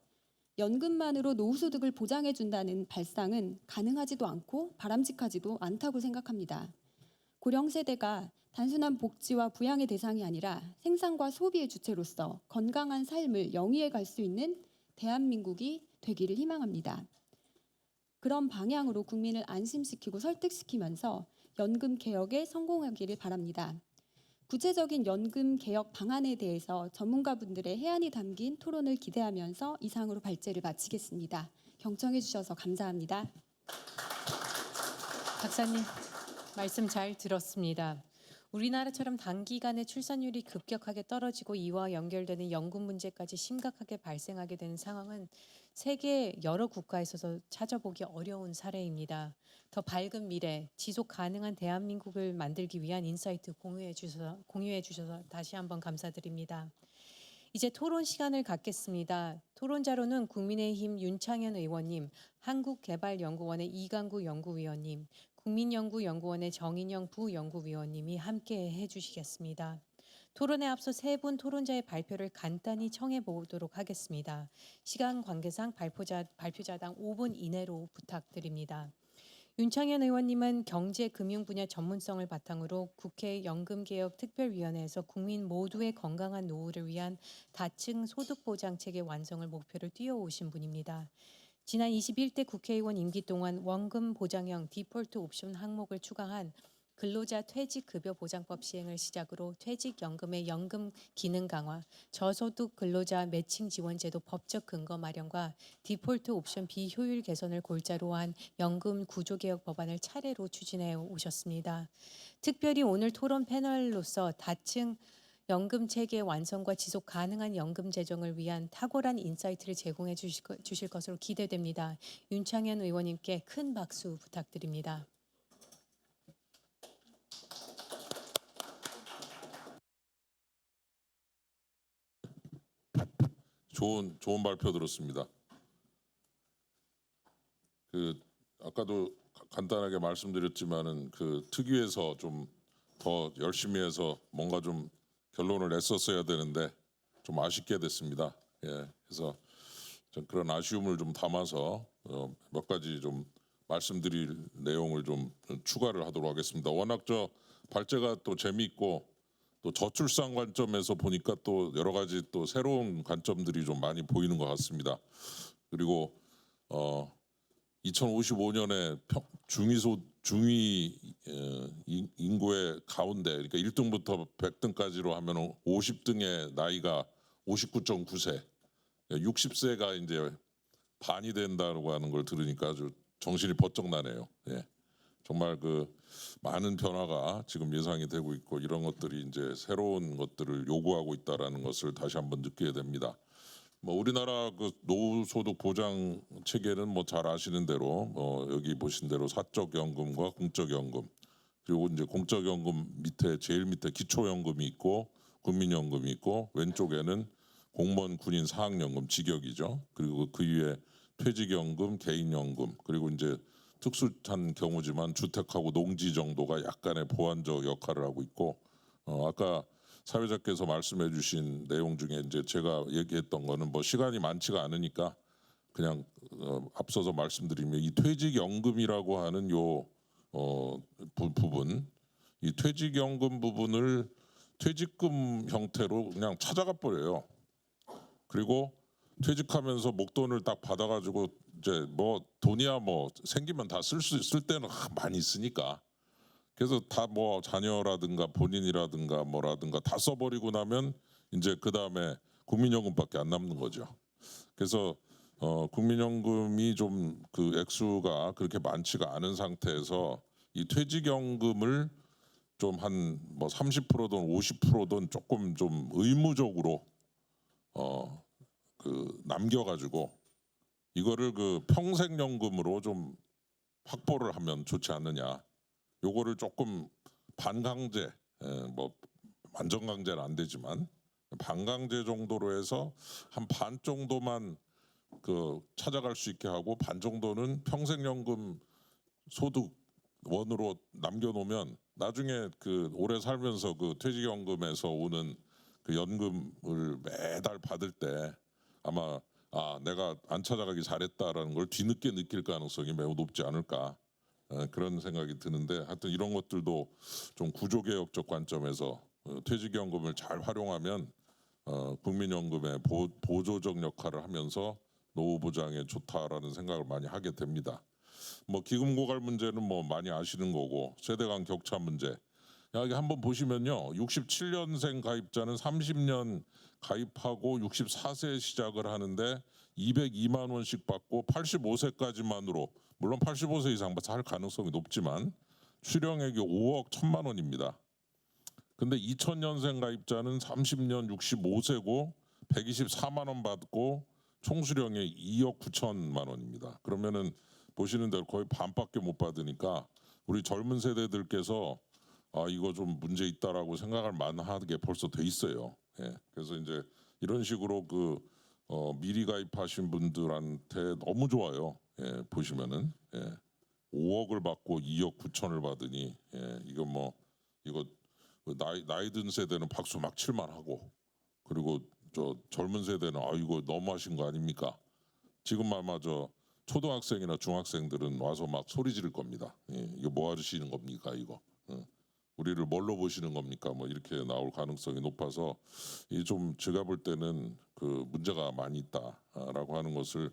Speaker 6: 연금만으로 노후소득을 보장해 준다는 발상은 가능하지도 않고 바람직하지도 않다고 생각합니다. 고령 세대가 단순한 복지와 부양의 대상이 아니라 생산과 소비의 주체로서 건강한 삶을 영위해 갈 수 있는 대한민국이 되기를 희망합니다. 그런 방향으로 국민을 안심시키고 설득시키면서 연금 개혁에 성공하기를 바랍니다. 구체적인 연금 개혁 방안에 대해서 전문가분들의 해안이 담긴 토론을 기대하면서 이상으로 발제를 마치겠습니다. 경청해 주셔서 감사합니다.
Speaker 2: 박사님 말씀 잘 들었습니다. 우리나라처럼 단기간에 출산율이 급격하게 떨어지고 이와 연결되는 연금 문제까지 심각하게 발생하게 되는 상황은 세계 여러 국가에서 찾아보기 어려운 사례입니다. 더 밝은 미래, 지속 가능한 대한민국을 만들기 위한 인사이트 공유해 주셔서 다시 한번 감사드립니다. 이제 토론 시간을 갖겠습니다. 토론자로는 국민의힘 윤창현 의원님, 한국개발연구원의 이강구 연구위원님, 국민연구연구원의 정인영 부연구위원님이 함께 해주시겠습니다. 토론에 앞서 세 분 토론자의 발표를 간단히 청해 보도록 하겠습니다. 시간 관계상 발표자당 5분 이내로 부탁드립니다. 윤창현 의원님은 경제, 금융 분야 전문성을 바탕으로 국회 연금개혁특별위원회에서 국민 모두의 건강한 노후를 위한 다층 소득보장체계 완성을 목표로 뛰어오신 분입니다. 지난 21대 국회의원 임기 동안 원금 보장형 디폴트 옵션 항목을 추가한 근로자 퇴직급여보장법 시행을 시작으로 퇴직연금의 연금 기능 강화, 저소득 근로자 매칭 지원제도 법적 근거 마련과 디폴트 옵션 비효율 개선을 골자로 한 연금 구조개혁 법안을 차례로 추진해 오셨습니다. 특별히 오늘 토론 패널로서 다층 연금 체계 완성과 지속 가능한 연금 재정을 위한 탁월한 인사이트를 제공해 주실 것으로 기대됩니다. 윤창현 의원님께 큰 박수 부탁드립니다.
Speaker 3: 좋은 발표 들었습니다. 아까도 간단하게 말씀드렸지만은 특위에서 좀 더 열심히 해서 뭔가 좀 결론을 냈었어야 되는데 좀 아쉽게 됐습니다. 예, 그래서 좀 그런 아쉬움을 좀 담아서 몇 가지 좀 말씀드릴 내용을 좀 추가를 하도록 하겠습니다. 워낙 발제가 또 재미있고 또 저출산 관점에서 보니까 또 여러 가지 또 새로운 관점들이 좀 많이 보이는 것 같습니다. 그리고 2055년에 중위 인구의 가운데, 그러니까 1등부터 100등까지로 하면 50등의 나이가 59.9세, 60세가 이제 반이 된다고 하는 걸 들으니까 아주 정신이 번쩍 나네요. 예. 정말 많은 변화가 지금 예상이 되고 있고 이런 것들이 이제 새로운 것들을 요구하고 있다라는 것을 다시 한번 느끼게 됩니다. 우리나라 노후소득 보장 체계는 잘 아시는 대로 여기 보신 대로 사적연금과 공적연금, 그리고 이제 공적연금 밑에 제일 밑에 기초연금이 있고 국민연금이 있고 왼쪽에는 공무원, 군인, 사학연금, 직역이죠. 그리고 그 위에 퇴직연금, 개인연금, 그리고 이제 특수한 경우지만 주택하고 농지 정도가 약간의 보완적 역할을 하고 있고 아까 사회자께서 말씀해 주신 내용 중에 이제 제가 얘기했던 거는 시간이 많지가 않으니까 그냥 앞서서 말씀드리면 이 퇴직연금이라고 하는 요 부분, 이 퇴직연금 부분을 퇴직금 형태로 그냥 찾아가 버려요. 그리고 퇴직하면서 목돈을 딱 받아가지고 이제 뭐 돈이야 뭐 생기면 다 쓸 때는 많이 있으니까 그래서 다 뭐 자녀라든가 본인이라든가 뭐라든가 다 써버리고 나면 이제 그 다음에 국민연금밖에 안 남는 거죠. 그래서 국민연금이 좀 그 액수가 그렇게 많지가 않은 상태에서 이 퇴직연금을 좀 한 뭐 30%든 50%든 조금 좀 의무적으로 그 남겨가지고 이거를 그 평생연금으로 좀 확보를 하면 좋지 않느냐. 요거를 조금 반강제, 뭐 완전 강제는 안 되지만 반강제 정도로 해서 한 반 정도만 그 찾아갈 수 있게 하고 반 정도는 평생연금 소득원으로 남겨놓으면 나중에 그 오래 살면서 그 퇴직연금에서 오는 그 연금을 매달 받을 때 아마 내가 안 찾아가기 잘했다라는 걸 뒤늦게 느낄 가능성이 매우 높지 않을까 그런 생각이 드는데 하여튼 이런 것들도 좀 구조개혁적 관점에서 퇴직연금을 잘 활용하면 국민연금의 보조적 역할을 하면서 노후 보장에 좋다라는 생각을 많이 하게 됩니다. 뭐 기금 고갈 문제는 뭐 많이 아시는 거고 세대 간 격차 문제 여기 한번 보시면요 67년생 가입자는 30년 가입하고 64세에 시작을 하는데 202만 원씩 받고 85세까지만으로 물론 85세 이상 살 가능성이 높지만 수령액이 5억 1천만 원입니다. 근데 2000년생 가입자는 30년 65세고 124만 원 받고 총수령액 2억 9천만 원입니다. 그러면은 보시는 대로 거의 반밖에 못 받으니까 우리 젊은 세대들께서 이거 좀 문제 있다라고 생각할 만하게 벌써 돼 있어요. 예. 그래서 이제 이런 식으로 그 미리 가입하신 분들한테 너무 좋아요. 예. 보시면은 5억을 받고 2억 9천을 받으니 이거 뭐 이거 나이 든 세대는 박수 막 칠만 하고 그리고 저 젊은 세대는 이거 너무하신 거 아닙니까? 지금 아마 저 초등학생이나 중학생들은 와서 막 소리 지를 겁니다. 이거 뭐 하시는 겁니까 이거? 우리를 뭘로 보시는 겁니까? 뭐 이렇게 나올 가능성이 높아서 이 좀 제가 볼 때는 그 문제가 많이 있다라고 하는 것을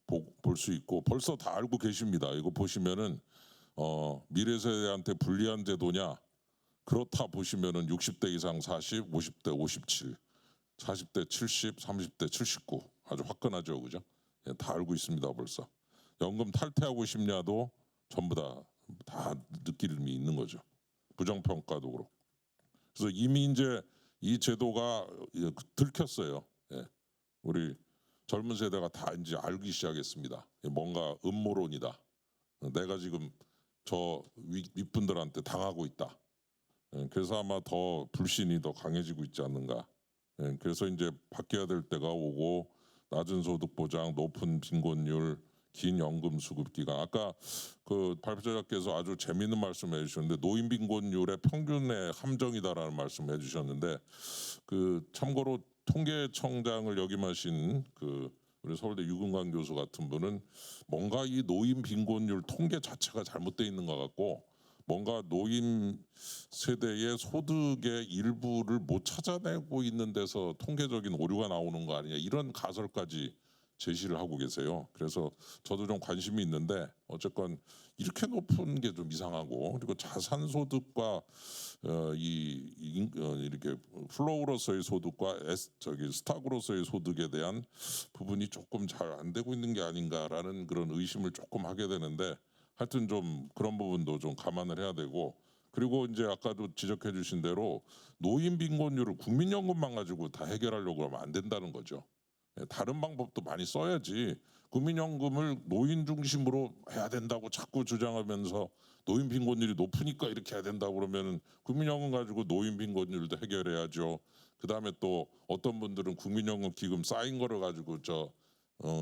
Speaker 3: 볼 수 있고 벌써 다 알고 계십니다. 이거 보시면은 미래 세대한테 불리한 제도냐? 그렇다 보시면은 60대 이상 40, 50대 57, 40대 70, 30대 79 아주 화끈하죠, 그죠? 다 알고 있습니다, 벌써. 연금 탈퇴하고 싶냐도 전부 다 느낌이 있는 거죠. 부정평가도 그렇고. 그래서 이미 이제 이 제도가 들켰어요. 우리 젊은 세대가 다 이제 알기 시작했습니다. 뭔가 음모론이다. 내가 지금 저 윗분들한테 당하고 있다. 그래서 아마 더 불신이 더 강해지고 있지 않는가. 그래서 이제 바뀌어야 될 때가 오고 낮은 소득 보장, 높은 빈곤율, 긴 연금 수급 기간. 아까 그 발표자께서 아주 재미있는 말씀을 해주셨는데 노인 빈곤율의 평균의 함정이다라는 말씀을 해주셨는데 그 참고로 통계청장을 역임하신 그 우리 서울대 유근관 교수 같은 분은 뭔가 이 노인 빈곤율 통계 자체가 잘못되어 있는 것 같고 뭔가 노인 세대의 소득의 일부를 못 찾아내고 있는 데서 통계적인 오류가 나오는 거 아니냐 이런 가설까지 제시를 하고 계세요. 그래서 저도 좀 관심이 있는데 어쨌건 이렇게 높은 게 좀 이상하고 그리고 자산 소득과 이렇게 플로우로서의 소득과 스탁으로서의 소득에 대한 부분이 조금 잘 안 되고 있는 게 아닌가라는 그런 의심을 조금 하게 되는데 하여튼 좀 그런 부분도 좀 감안을 해야 되고 그리고 이제 아까도 지적해 주신 대로 노인 빈곤율을 국민연금만 가지고 다 해결하려고 하면 안 된다는 거죠. 다른 방법도 많이 써야지 국민연금을 노인 중심으로 해야 된다고 자꾸 주장하면서 노인 빈곤율이 높으니까 이렇게 해야 된다고 그러면은 국민연금 가지고 노인 빈곤율도 해결해야죠. 그다음에 또 어떤 분들은 국민연금 기금 쌓인 거를 가지고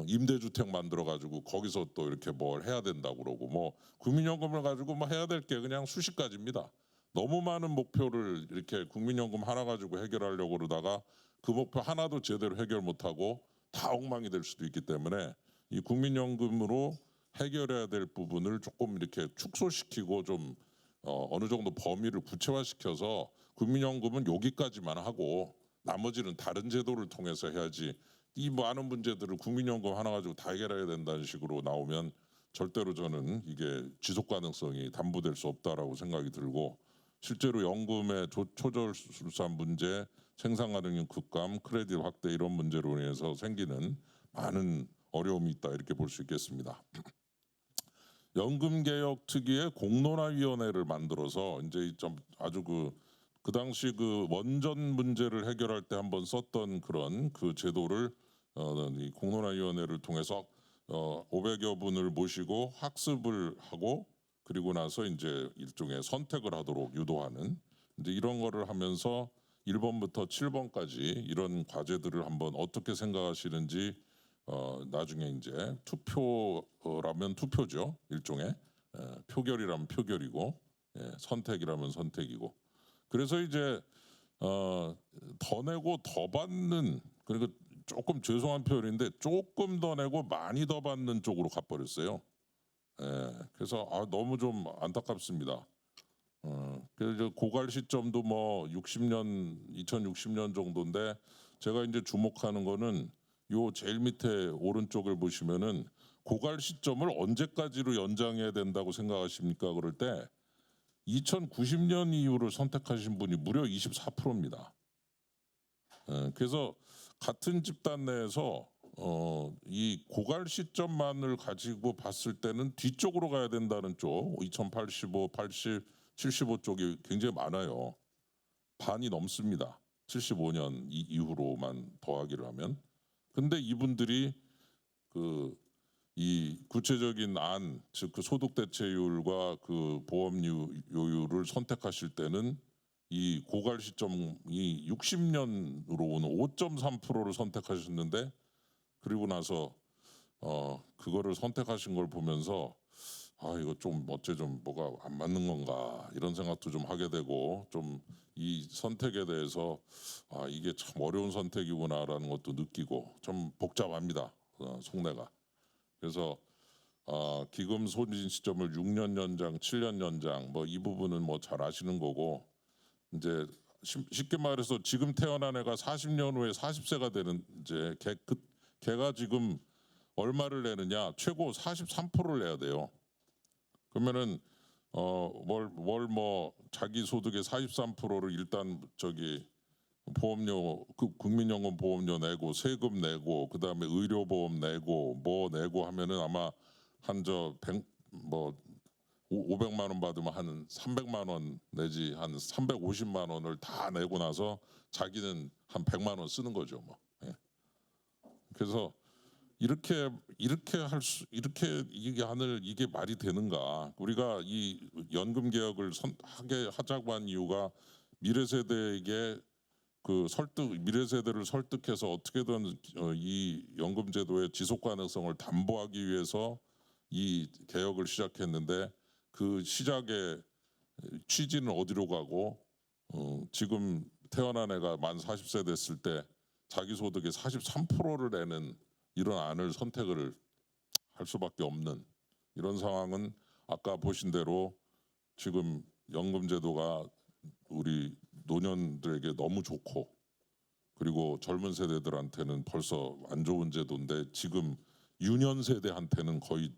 Speaker 3: 임대주택 만들어 가지고 거기서 또 이렇게 뭘 해야 된다고 그러고 뭐 국민연금을 가지고 뭐 해야 될 게 그냥 수십 가지입니다. 너무 많은 목표를 이렇게 국민연금 하나 가지고 해결하려고 그러다가 그 목표 하나도 제대로 해결 못하고 다 엉망이 될 수도 있기 때문에 이 국민연금으로 해결해야 될 부분을 조금 이렇게 축소시키고 좀 어느 정도 범위를 구체화시켜서 국민연금은 여기까지만 하고 나머지는 다른 제도를 통해서 해야지, 이 많은 문제들을 국민연금 하나 가지고 다 해결해야 된다는 식으로 나오면 절대로 저는 이게 지속 가능성이 담보될 수 없다라고 생각이 들고, 실제로 연금의 초저출산 문제, 생산 가능력 급감, 크레딧 확대 이런 문제로 인해서 생기는 많은 어려움이 있다, 이렇게 볼 수 있겠습니다. 연금개혁 특위의 공론화위원회를 만들어서 이제 좀 아주 그 당시 그 원전 문제를 해결할 때 한번 썼던 그런 그 제도를 이 공론화위원회를 통해서 500여 분을 모시고 학습을 하고, 그리고 나서 이제 일종의 선택을 하도록 유도하는, 이제 이런 거를 하면서 1번부터 7번까지 이런 과제들을 한번 어떻게 생각하시는지, 나중에 이제 투표라면 투표죠, 일종의 표결이라면 표결이고, 선택이라면 선택이고, 그래서 이제 더 내고 더 받는, 그리고 조금 죄송한 표현인데 조금 더 내고 많이 더 받는 쪽으로 가버렸어요. 그래서 너무 좀 안타깝습니다. 그래서 고갈 시점도 뭐 2060년 정도인데, 제가 이제 주목하는 거는 요 제일 밑에 오른쪽을 보시면은 고갈 시점을 언제까지로 연장해야 된다고 생각하십니까? 그럴 때 2090년 이후를 선택하신 분이 무려 24%입니다. 그래서 같은 집단 내에서 이 고갈 시점만을 가지고 봤을 때는 뒤쪽으로 가야 된다는 쪽, 2085, 80, 75 쪽이 굉장히 많아요. 반이 넘습니다. 75년 이후로만 더하기를 하면. 근데 이분들이 이 구체적인 안, 즉 그 소득 대체율과 그 보험료율을 선택하실 때는 이 고갈 시점이 60년으로 오는 5.3%를 선택하셨는데, 그리고 나서 그거를 선택하신 걸 보면서 이거 좀 어째 좀 뭐가 안 맞는 건가, 이런 생각도 좀 하게 되고, 좀 이 선택에 대해서 이게 참 어려운 선택이구나라는 것도 느끼고, 좀 복잡합니다, 속내가. 그래서 기금 소진 시점을 6년 연장, 7년 연장, 뭐 이 부분은 뭐 잘 아시는 거고, 이제 쉽게 말해서 지금 태어난 애가 40년 후에 40세가 되는, 이제 걔가 지금 얼마를 내느냐, 최고 43%를 내야 돼요. 그러면은 월 뭐 자기 소득의 43%를 일단 저기 보험료, 국민연금 보험료 내고, 세금 내고, 그다음에 의료보험 내고, 뭐 내고 하면은 아마 한 500만 원 받으면 한 300만 원 내지 한 350만 원을 다 내고 나서 자기는 한 100만 원 쓰는 거죠, 뭐. 그래서 이렇게 이게 말이 되는가? 우리가 이 연금 개혁을 하자고 한 이유가 미래 세대에게 미래 세대를 설득해서 어떻게든 이 연금 제도의 지속 가능성을 담보하기 위해서 이 개혁을 시작했는데, 그 시작의 취지는 어디로 가고, 지금 태어난 애가 만 40세 됐을 때 자기 소득의 43%를 내는 이런 안을 선택을 할 수밖에 없는 이런 상황은, 아까 보신 대로 지금 연금 제도가 우리 노년들에게 너무 좋고, 그리고 젊은 세대들한테는 벌써 안 좋은 제도인데, 지금 유년 세대한테는 거의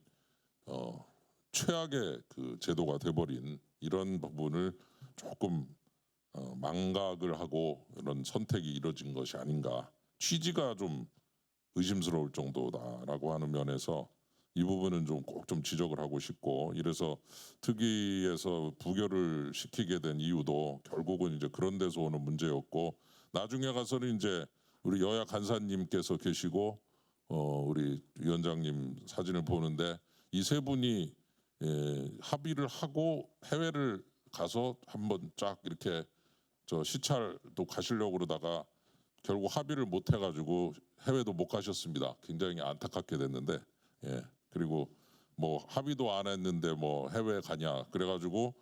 Speaker 3: 최악의 그 제도가 돼버린 이런 부분을 조금 망각을 하고 이런 선택이 이뤄진 것이 아닌가, 취지가 좀 의심스러울 정도다라고 하는 면에서 이 부분은 좀 꼭 좀 지적을 하고 싶고, 이래서 특위에서 부결을 시키게 된 이유도 결국은 이제 그런 데서 오는 문제였고, 나중에 가서는 이제 우리 여야 간사님께서 계시고 우리 위원장님 사진을 보는데, 이 세 분이 합의를 하고 해외를 가서 한번 쫙 이렇게 시찰도 가시려고 그러다가 결국 합의를 못 해가지고 해외도 못 가셨습니다. 굉장히 안타깝게 됐는데, 그리고 뭐 합의도 안 했는데 뭐 해외 가냐 그래가지고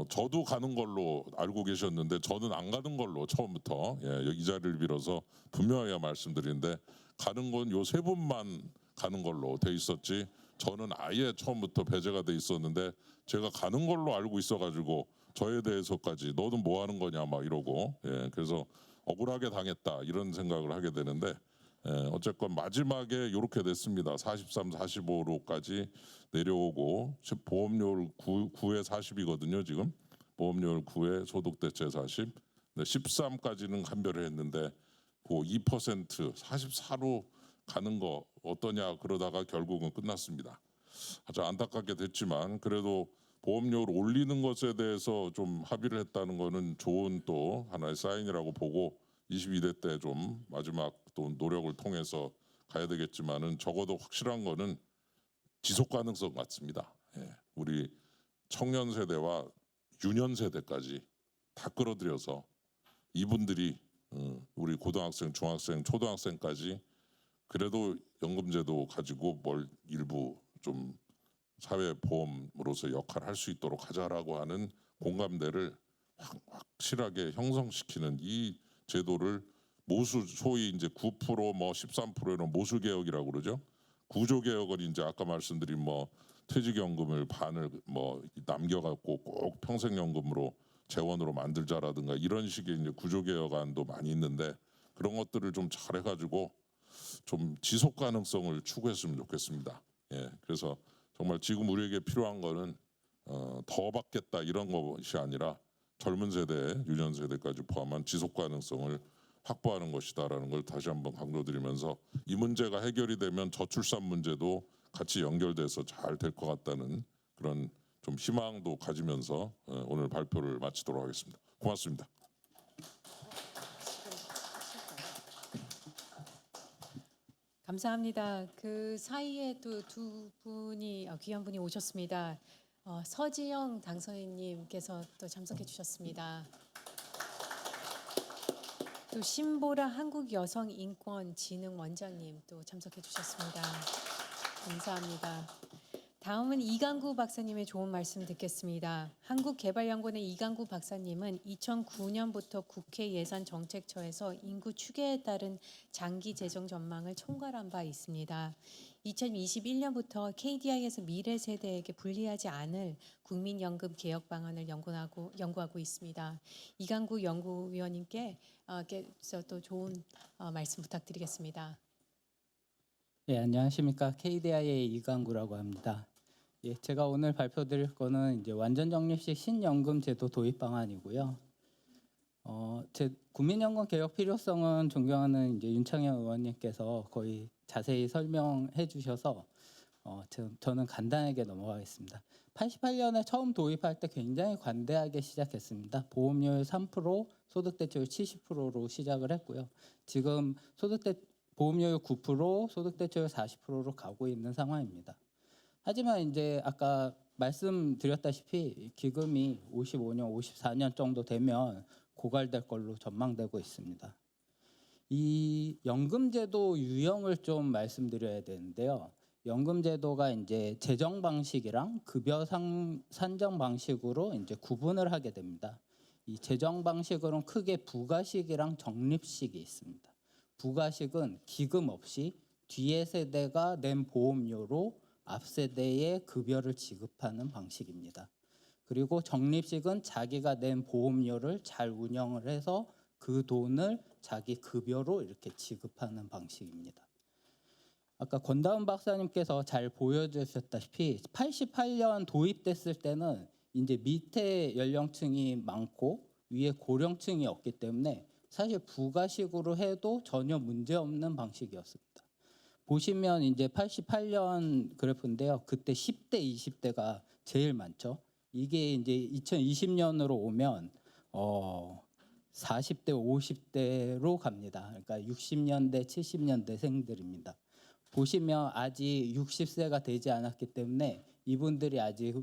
Speaker 3: 저도 가는 걸로 알고 계셨는데, 저는 안 가는 걸로 처음부터, 이 자리를 빌어서 분명하게 말씀드리는데, 가는 건 요 세 분만 가는 걸로 돼 있었지, 저는 아예 처음부터 배제가 돼 있었는데 제가 가는 걸로 알고 있어가지고 저에 대해서까지 너는 뭐 하는 거냐 막 이러고 예, 그래서 억울하게 당했다 이런 생각을 하게 되는데 예, 어쨌건 마지막에 이렇게 됐습니다. 43, 45로까지 내려오고 보험료를 9에 40이거든요. 지금 보험료를 9에 소득대체 40, 13까지는 감별을 했는데 그 2% 44로 가는 거 어떠냐 그러다가 결국은 끝났습니다. 아주 안타깝게 됐지만 그래도 보험료를 올리는 것에 대해서 좀 합의를 했다는 거는 좋은 또 하나의 사인이라고 보고 22대 때 좀 마지막 또 노력을 통해서 가야 되겠지만은 적어도 확실한 거는 지속 가능성 같습니다. 예. 우리 청년 세대와 유년 세대까지 다 끌어들여서 이분들이 우리 고등학생, 중학생, 초등학생까지 그래도 연금제도 가지고 뭘 일부 좀 사회보험으로서 역할을 할 수 있도록 하자라고 하는 공감대를 확실하게 형성시키는 이 제도를 모수 소위 이제 9%뭐 13%는 모수 개혁이라고 그러죠. 구조 개혁은 이제 아까 말씀드린 뭐 퇴직연금을 반을 뭐 남겨갖고 꼭 평생연금으로 재원으로 만들자라든가 이런 식의 이제 구조 개혁안도 많이 있는데 그런 것들을 좀 잘해가지고 좀 지속 가능성을 추구했으면 좋겠습니다. 예, 그래서 정말 지금 우리에게 필요한 거는 더 받겠다 이런 것이 아니라 젊은 세대, 유년 세대까지 포함한 지속 가능성을 확보하는 것이다라는 걸 다시 한번 강조드리면서 이 문제가 해결이 되면 저출산 문제도 같이 연결돼서 잘 될 것 같다는 그런 좀 희망도 가지면서 오늘 발표를 마치도록 하겠습니다. 고맙습니다.
Speaker 2: 감사합니다. 그 사이에 또 두 분이 귀한 분이 오셨습니다. 서지영 당선인님께서 또 참석해 주셨습니다. 또 신보라 한국여성인권진흥원장님 또 참석해 주셨습니다. 감사합니다. 다음은 이강구 박사님의 좋은 말씀 듣겠습니다. 한국개발연구원의 이강구 박사님은 2009년부터 국회 예산정책처에서 인구 추계에 따른 장기 재정 전망을 총괄한 바 있습니다. 2021년부터 KDI에서 미래 세대에게 불리하지 않을 국민연금 개혁 방안을 연구하고 있습니다. 이강구 연구위원님께서 또 좋은 말씀 부탁드리겠습니다.
Speaker 7: 예, 안녕하십니까. KDI의 이강구라고 합니다. 예, 제가 오늘 발표드릴 거는 이제 완전 적립식 신연금 제도 도입 방안이고요. 제 국민연금 개혁 필요성은 존경하는 이제 윤창현 의원님께서 거의 자세히 설명해 주셔서 저는 간단하게 넘어가겠습니다. 88년에 처음 도입할 때 굉장히 관대하게 시작했습니다. 보험료율 3%, 소득대체율 70%로 시작을 했고요. 지금 보험료율 9%, 소득대체율 40%로 가고 있는 상황입니다. 하지만 이제 아까 말씀드렸다시피 기금이 55년, 54년 정도 되면 고갈될 걸로 전망되고 있습니다. 이 연금제도 유형을 좀 말씀드려야 되는데요. 연금제도가 이제 재정 방식이랑 급여 산정 방식으로 이제 구분을 하게 됩니다. 이 재정 방식으로는 크게 부가식이랑 적립식이 있습니다. 부가식은 기금 없이 뒤에 세대가 낸 보험료로 앞 세대에 급여를 지급하는 방식입니다. 그리고 적립식은 자기가 낸 보험료를 잘 운영을 해서 그 돈을 자기 급여로 이렇게 지급하는 방식입니다. 아까 권다운 박사님께서 잘 보여주셨다시피 88년 도입됐을 때는 이제 밑에 연령층이 많고 위에 고령층이 없기 때문에 사실 부가식으로 해도 전혀 문제 없는 방식이었습니다. 보시면 이제 88년 그래프인데요. 그때 10대, 20대가 제일 많죠. 이게 이제 2020년으로 오면 40대, 50대로 갑니다. 그러니까 60년대, 70년대생들입니다. 보시면 아직 60세가 되지 않았기 때문에 이분들이 아직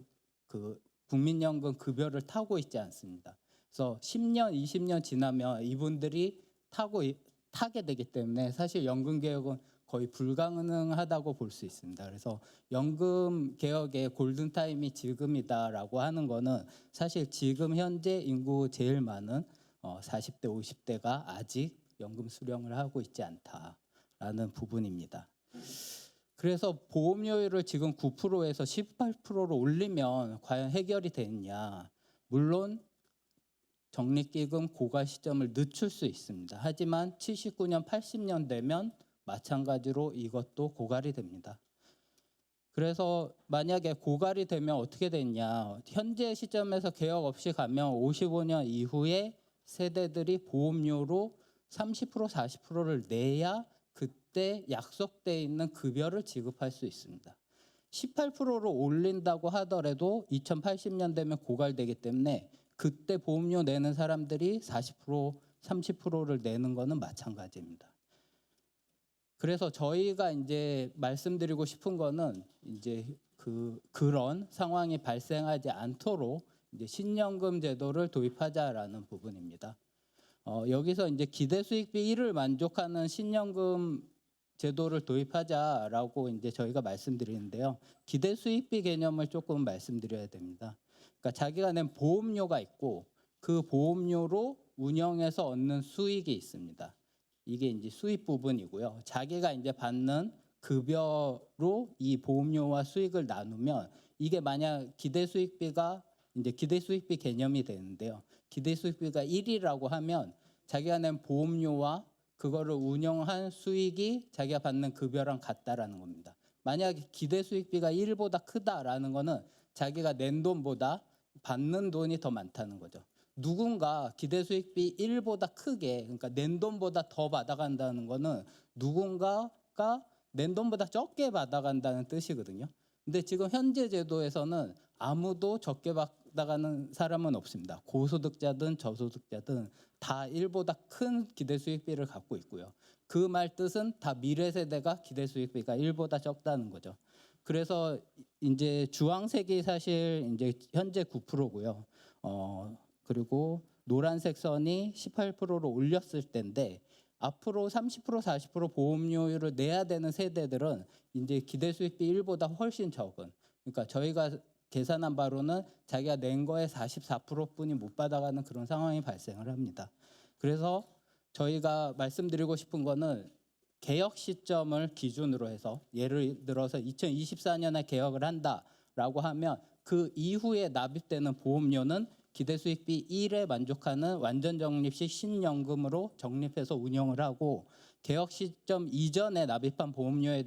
Speaker 7: 그 국민연금 급여를 타고 있지 않습니다. 그래서 10년, 20년 지나면 이분들이 타게 되기 때문에 사실 연금 개혁은 거의 불가능하다고 볼 수 있습니다. 그래서 연금 개혁의 골든타임이 지금이다라고 하는 거는 사실 지금 현재 인구 제일 많은 40대, 50대가 아직 연금 수령을 하고 있지 않다라는 부분입니다. 그래서 보험료율을 지금 9%에서 18%로 올리면 과연 해결이 되느냐? 물론 적립기금 고갈 시점을 늦출 수 있습니다. 하지만 79년, 80년 되면 마찬가지로 이것도 고갈이 됩니다. 그래서 만약에 고갈이 되면 어떻게 되냐? 현재 시점에서 개혁 없이 가면 55년 이후에 세대들이 보험료로 30%, 40%를 내야 그때 약속돼 있는 급여를 지급할 수 있습니다. 18%로 올린다고 하더라도 2080년 되면 고갈되기 때문에 그때 보험료 내는 사람들이 40%, 30%를 내는 거는 마찬가지입니다. 그래서 저희가 이제 말씀드리고 싶은 거는 이제 그런 상황이 발생하지 않도록 이제 신연금 제도를 도입하자라는 부분입니다. 여기서 이제 기대 수익비 1을 만족하는 신연금 제도를 도입하자라고 이제 저희가 말씀드리는데요. 기대 수익비 개념을 조금 말씀드려야 됩니다. 그러니까 자기가 낸 보험료가 있고 그 보험료로 운영해서 얻는 수익이 있습니다. 이게 이제 수익 부분이고요. 자기가 이제 받는 급여로 이 보험료와 수익을 나누면 이게 만약 기대 수익비가 이제 기대 수익비 개념이 되는데요. 기대 수익비가 1이라고 하면 자기가 낸 보험료와 그거를 운영한 수익이 자기가 받는 급여랑 같다라는 겁니다. 만약에 기대 수익비가 1보다 크다라는 거는 자기가 낸 돈보다 받는 돈이 더 많다는 거죠. 누군가 기대 수익비 1보다 크게, 그러니까 낸 돈보다 더 받아간다는 거는 누군가가 낸 돈보다 적게 받아간다는 뜻이거든요. 근데 지금 현재 제도에서는 아무도 적게 받아가는 사람은 없습니다. 고소득자든 저소득자든 다 1보다 큰 기대 수익비를 갖고 있고요. 그 말 뜻은 다 미래 세대가 기대 수익비가 1보다 적다는 거죠. 그래서 이제 주황색이 사실 이제 현재 9%고요. 그리고 노란색 선이 18%로 올렸을 때인데 앞으로 30%, 40% 보험료율을 내야 되는 세대들은 이제 기대 수익비 1보다 훨씬 적은, 그러니까 저희가 계산한 바로는 자기가 낸 거에 44%뿐이 못 받아가는 그런 상황이 발생을 합니다. 그래서 저희가 말씀드리고 싶은 거는 개혁 시점을 기준으로 해서 예를 들어서 2024년에 개혁을 한다라고 하면 그 이후에 납입되는 보험료는 기대 수익비 1에 만족하는 완전 적립식 신연금으로 적립해서 운영을 하고 개혁 시점 이전에 납입한 보험료에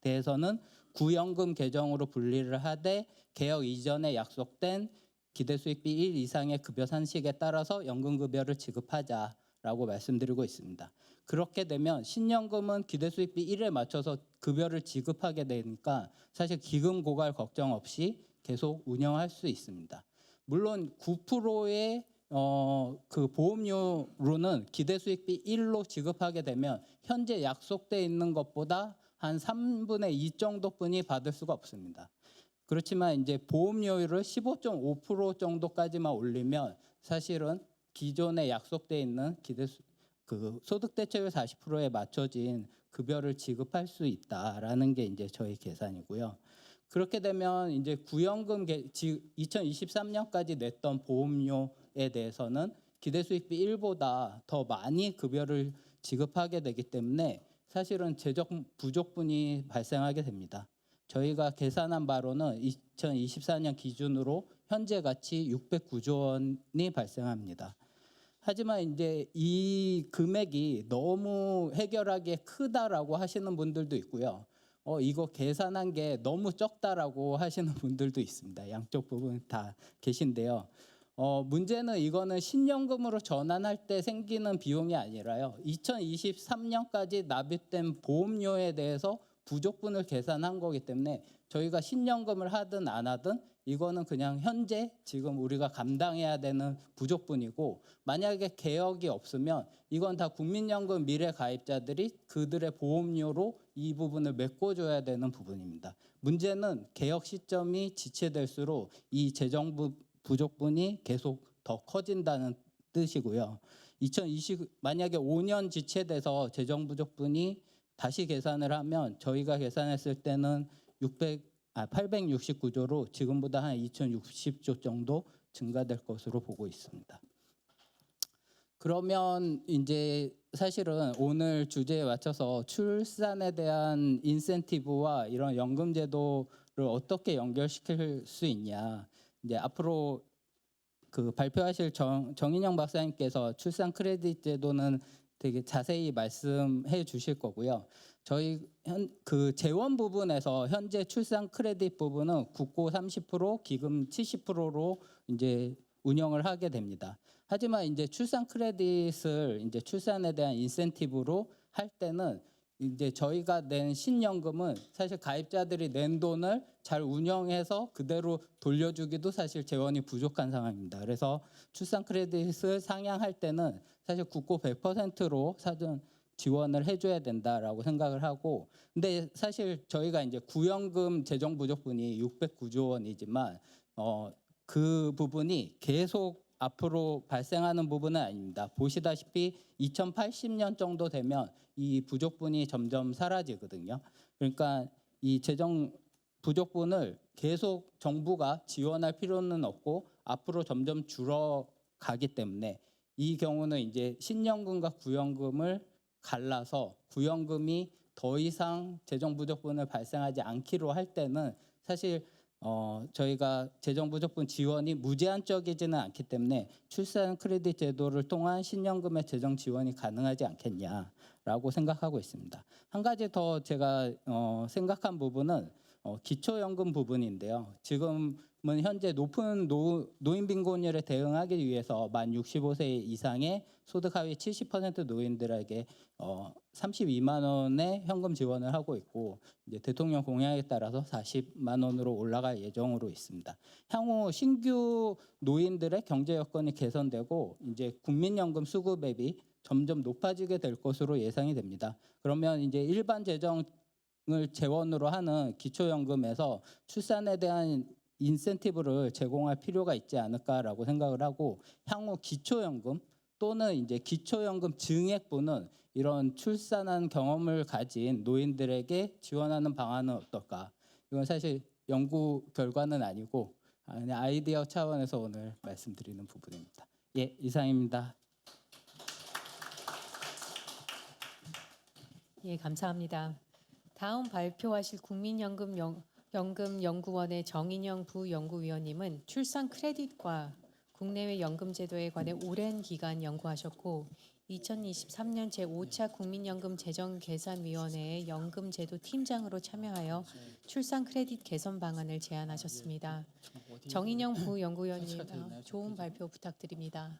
Speaker 7: 대해서는 구연금 계정으로 분리를 하되 개혁 이전에 약속된 기대 수익비 1 이상의 급여 산식에 따라서 연금급여를 지급하자라고 말씀드리고 있습니다. 그렇게 되면 신연금은 기대 수익비 1에 맞춰서 급여를 지급하게 되니까 사실 기금 고갈 걱정 없이 계속 운영할 수 있습니다. 물론 9%의 그 보험료로는 기대 수익비 1로 지급하게 되면 현재 약속돼 있는 것보다 한 3분의 2 정도뿐이 받을 수가 없습니다. 그렇지만 이제 보험료율을 15.5% 정도까지만 올리면 사실은 기존에 약속돼 있는 그 소득 대체율 40%에 맞춰진 급여를 지급할 수 있다라는 게 이제 저희 계산이고요. 그렇게 되면 이제 구연금 2023년까지 냈던 보험료에 대해서는 기대 수익비 1보다 더 많이 급여를 지급하게 되기 때문에 사실은 재정 부족분이 발생하게 됩니다. 저희가 계산한 바로는 2024년 기준으로 현재 가치 609조 원이 발생합니다. 하지만 이제 이 금액이 너무 해결하기에 크다라고 하시는 분들도 있고요. 이거 계산한 게 너무 적다라고 하시는 분들도 있습니다. 양쪽 부분 다 계신데요. 문제는 이거는 신연금으로 전환할 때 생기는 비용이 아니라요. 2023년까지 납입된 보험료에 대해서 부족분을 계산한 거기 때문에 저희가 신연금을 하든 안 하든 이거는 그냥 현재 지금 우리가 감당해야 되는 부족분이고 만약에 개혁이 없으면 이건 다 국민연금 미래 가입자들이 그들의 보험료로 이 부분을 메꿔줘야 되는 부분입니다. 문제는 개혁 시점이 지체될수록 이 재정 부족분이 계속 더 커진다는 뜻이고요. 만약에 5년 지체돼서 재정 부족분이 다시 계산을 하면 저희가 계산했을 때는 869조로 지금보다 한 2060조 정도 증가될 것으로 보고 있습니다. 그러면 이제 사실은 오늘 주제에 맞춰서 출산에 대한 인센티브와 이런 연금 제도를 어떻게 연결시킬 수 있냐. 이제 앞으로 그 발표하실 정인영 박사님께서 출산 크레딧 제도는 되게 자세히 말씀해 주실 거고요. 저희 그 재원 부분에서 현재 출산 크레딧 부분은 국고 30%, 기금 70%로 이제 운영을 하게 됩니다. 하지만 이제 출산 크레딧을 이제 출산에 대한 인센티브로 할 때는 이제 저희가 낸 신연금은 사실 가입자들이 낸 돈을 잘 운영해서 그대로 돌려주기도 사실 재원이 부족한 상황입니다. 그래서 출산 크레딧을 상향할 때는 사실 국고 100%로 사전 지원을 해줘야 된다라고 생각을 하고, 근데 사실 저희가 이제 구연금 재정 부족분이 609조 원이지만 그 부분이 계속 앞으로 발생하는 부분은 아닙니다. 보시다시피 2080년 정도 되면 이 부족분이 점점 사라지거든요. 그러니까 이 재정 부족분을 계속 정부가 지원할 필요는 없고 앞으로 점점 줄어가기 때문에 이 경우는 이제 신연금과 구연금을 갈라서 구연금이 더 이상 재정 부족분을 발생하지 않기로 할 때는 사실 저희가 재정 부족분 지원이 무제한적이지는 않기 때문에 출산 크레딧 제도를 통한 신연금의 재정 지원이 가능하지 않겠냐라고 생각하고 있습니다. 한 가지 더 제가 생각한 부분은 기초연금 부분인데요. 지금은 현재 높은 노인 빈곤율에 대응하기 위해서 만 65세 이상의 소득 하위 70% 노인들에게 32만 원의 현금 지원을 하고 있고, 이제 대통령 공약에 따라서 40만 원으로 올라갈 예정으로 있습니다. 향후 신규 노인들의 경제 여건이 개선되고 이제 국민연금 수급액이 점점 높아지게 될 것으로 예상이 됩니다. 그러면 이제 일반 재정을 재원으로 하는 기초연금에서 출산에 대한 인센티브를 제공할 필요가 있지 않을까라고 생각을 하고, 향후 기초연금 또는 이제 기초연금 증액분은 이런 출산한 경험을 가진 노인들에게 지원하는 방안은 어떨까? 이건 사실 연구 결과는 아니고 그냥 아이디어 차원에서 오늘 말씀드리는 부분입니다. 예, 이상입니다.
Speaker 2: 예, 감사합니다. 다음 발표하실 국민연금연구원의 정인영 부연구위원님은 출산 크레딧과 국내외 연금 제도에 관해 오랜 기간 연구하셨고 2023년 제5차 국민연금 재정계산위원회의 연금제도 팀장으로 참여하여 출산 크레딧 개선 방안을 제안하셨습니다. 정인영 부연구위원님, 좋은 발표 부탁드립니다.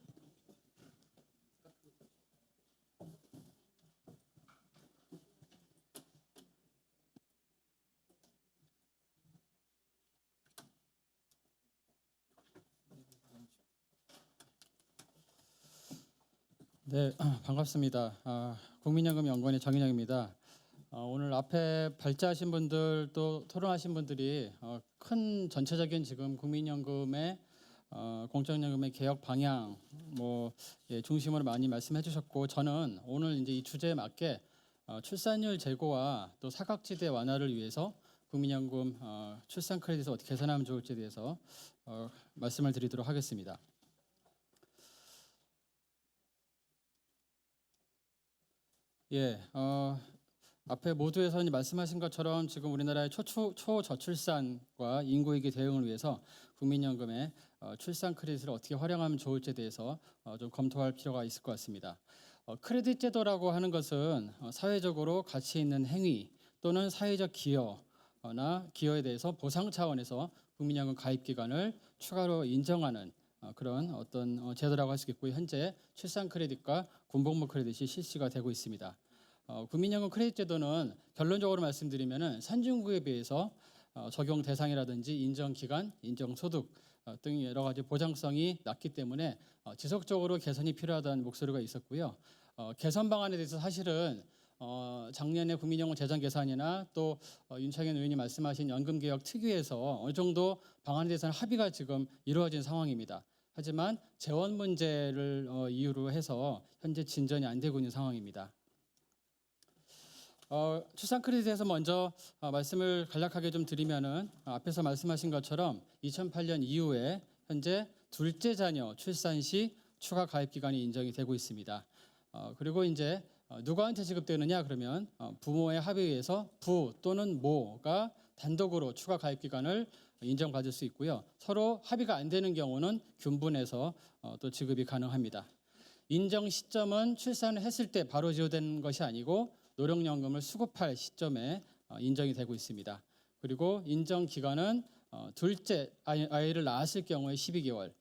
Speaker 8: 네, 반갑습니다. 국민연금연구원의 정인영입니다. 오늘 앞에 발제하신 분들 또 토론하신 분들이 큰 전체적인 지금 국민연금의 공적연금의 개혁 방향 중심으로 많이 말씀해 주셨고, 저는 오늘 이제 이 주제에 맞게 출산율 제고와 또 사각지대 완화를 위해서 국민연금 출산 크레딧을 어떻게 개선하면 좋을지에 대해서 말씀을 드리도록 하겠습니다. 예, 앞에 모두에서 말씀하신 것처럼 지금 우리나라의 초저출산과 인구위기 대응을 위해서 국민연금의 출산 크레딧을 어떻게 활용하면 좋을지에 대해서 좀 검토할 필요가 있을 것 같습니다. 크레딧 제도라고 하는 것은 사회적으로 가치 있는 행위 또는 사회적 기여나 기여에 대해서 보상 차원에서 국민연금 가입 기간을 추가로 인정하는 그런 어떤 제도라고 할 수 있고요. 현재 출산 크레딧과 군복무 크레딧이 실시가 되고 있습니다. 국민연금 크레딧 제도는 결론적으로 말씀드리면은 선진국에 비해서 적용 대상이라든지 인정 기간, 인정 소득 등 여러 가지 보장성이 낮기 때문에 지속적으로 개선이 필요하다는 목소리가 있었고요. 개선 방안에 대해서 사실은 작년에 국민연금 재정 개선이나 또 윤창현 의원이 말씀하신 연금개혁 특위에서 어느 정도 방안에 대해서는 합의가 지금 이루어진 상황입니다. 하지만 재원 문제를 이유로 해서 현재 진전이 안 되고 있는 상황입니다. 출산 크레딧에서 먼저 말씀을 간략하게 좀 드리면은 앞에서 말씀하신 것처럼 2008년 이후에 현재 둘째 자녀 출산 시 추가 가입 기간이 인정이 되고 있습니다. 그리고 이제 누구한테 지급되느냐 그러면 부모의 합의에 의해서 부 또는 모가 단독으로 추가 가입 기간을 인정받을 수 있고요. 서로 합의가 안 되는 경우는 균분해서 또 지급이 가능합니다. 인정 시점은 출산을 했을 때 바로 지급되는 것이 아니고 노령연금을 수급할 시점에 인정이 되고 있습니다. 그리고 인정 기간은 둘째 아이를 낳았을 경우에 12개월,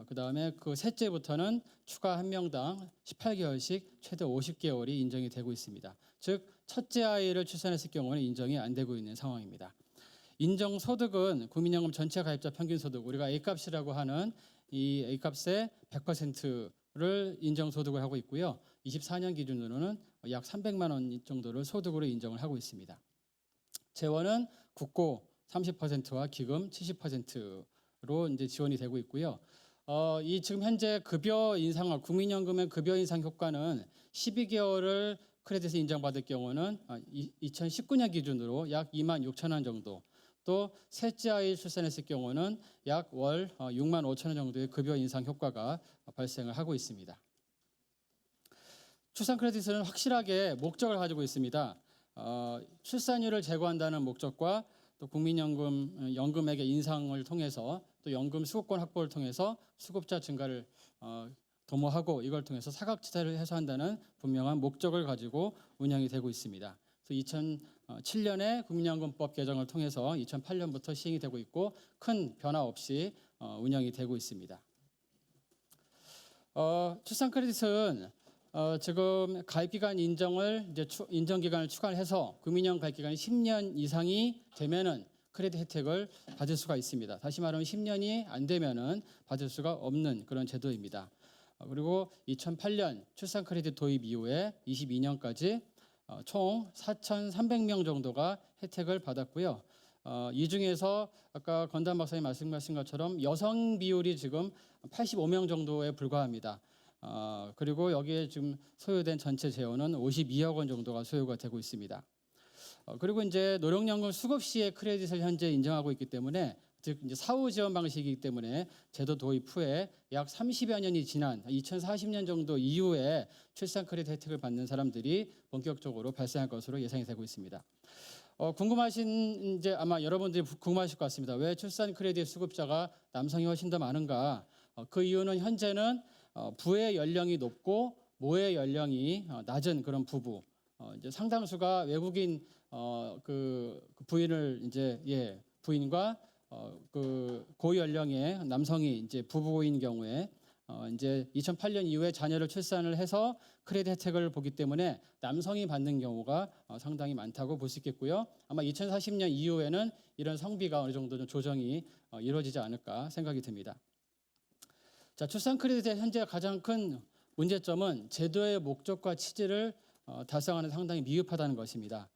Speaker 8: 그 다음에 그 셋째부터는 추가 한 명당 18개월씩 최대 50개월이 인정이 되고 있습니다. 즉 첫째 아이를 출산했을 경우는 인정이 안 되고 있는 상황입니다. 인정 소득은 국민연금 전체 가입자 평균 소득, 우리가 A값이라고 하는 이 A값의 100%를 인정 소득을 하고 있고요. 24년 기준으로는 약 300만 원 정도를 소득으로 인정을 하고 있습니다. 재원은 국고 30%와 기금 70%로 이제 지원이 되고 있고요. 이 지금 현재 급여 인상, 국민연금의 급여 인상 효과는 12개월을 크레딧을 인정받을 경우는 2019년 기준으로 약 2만 6천 원 정도, 또 셋째 아이 출산했을 경우는 약 월 6만 5천 원 정도의 급여 인상 효과가 발생을 하고 있습니다. 출산 크레딧은 확실하게 목적을 가지고 있습니다. 출산율을 제고한다는 목적과 또 국민연금 연금액의 인상을 통해서 또 연금 수급권 확보를 통해서 수급자 증가를 도모하고 이걸 통해서 사각지대를 해소한다는 분명한 목적을 가지고 운영이 되고 있습니다. 그래서 2007년에 국민연금법 개정을 통해서 2008년부터 시행이 되고 있고 큰 변화 없이 운영이 되고 있습니다. 출산 크레딧은 지금 가입기간 인정을 이제 인정 기간을 추가를 해서 국민연금 가입 기간이 10년 이상이 되면은 크레딧 혜택을 받을 수가 있습니다. 다시 말하면 10년이 안 되면은 받을 수가 없는 그런 제도입니다. 그리고 2008년 출산 크레딧 도입 이후에 22년까지 총 4,300명 정도가 혜택을 받았고요. 이 중에서 아까 건담 박사님 말씀하신 것처럼 여성 비율이 지금 85명 정도에 불과합니다. 그리고 여기에 지금 소요된 전체 재원은 52억 원 정도가 소요가 되고 있습니다. 그리고 이제 노령연금 수급 시에 크레딧을 현재 인정하고 있기 때문에 즉 이제 사후 지원 방식이기 때문에 제도 도입 후에 약 30여 년이 지난 2040년 정도 이후에 출산 크레딧 혜택을 받는 사람들이 본격적으로 발생할 것으로 예상이 되고 있습니다. 궁금하신 이제 아마 여러분들이 궁금하실 것 같습니다. 왜 출산 크레딧 수급자가 남성이 훨씬 더 많은가? 그 이유는 현재는 부의 연령이 높고 모의 연령이 낮은 그런 부부, 이제 상당수가 외국인 그 부인을 이제 부인과 그 고연령의 남성이 이제 부부인 경우에 이제 2008년 이후에 자녀를 출산을 해서 크레딧 혜택을 보기 때문에 남성이 받는 경우가 상당히 많다고 볼 수 있겠고요. 아마 2040년 이후에는 이런 성비가 어느 정도 좀 조정이 이루어지지 않을까 생각이 듭니다. 자, 출산 크레딧의 현재 가장 큰 문제점은 제도의 목적과 취지를 달성하는 데 상당히 미흡하다는 것입니다.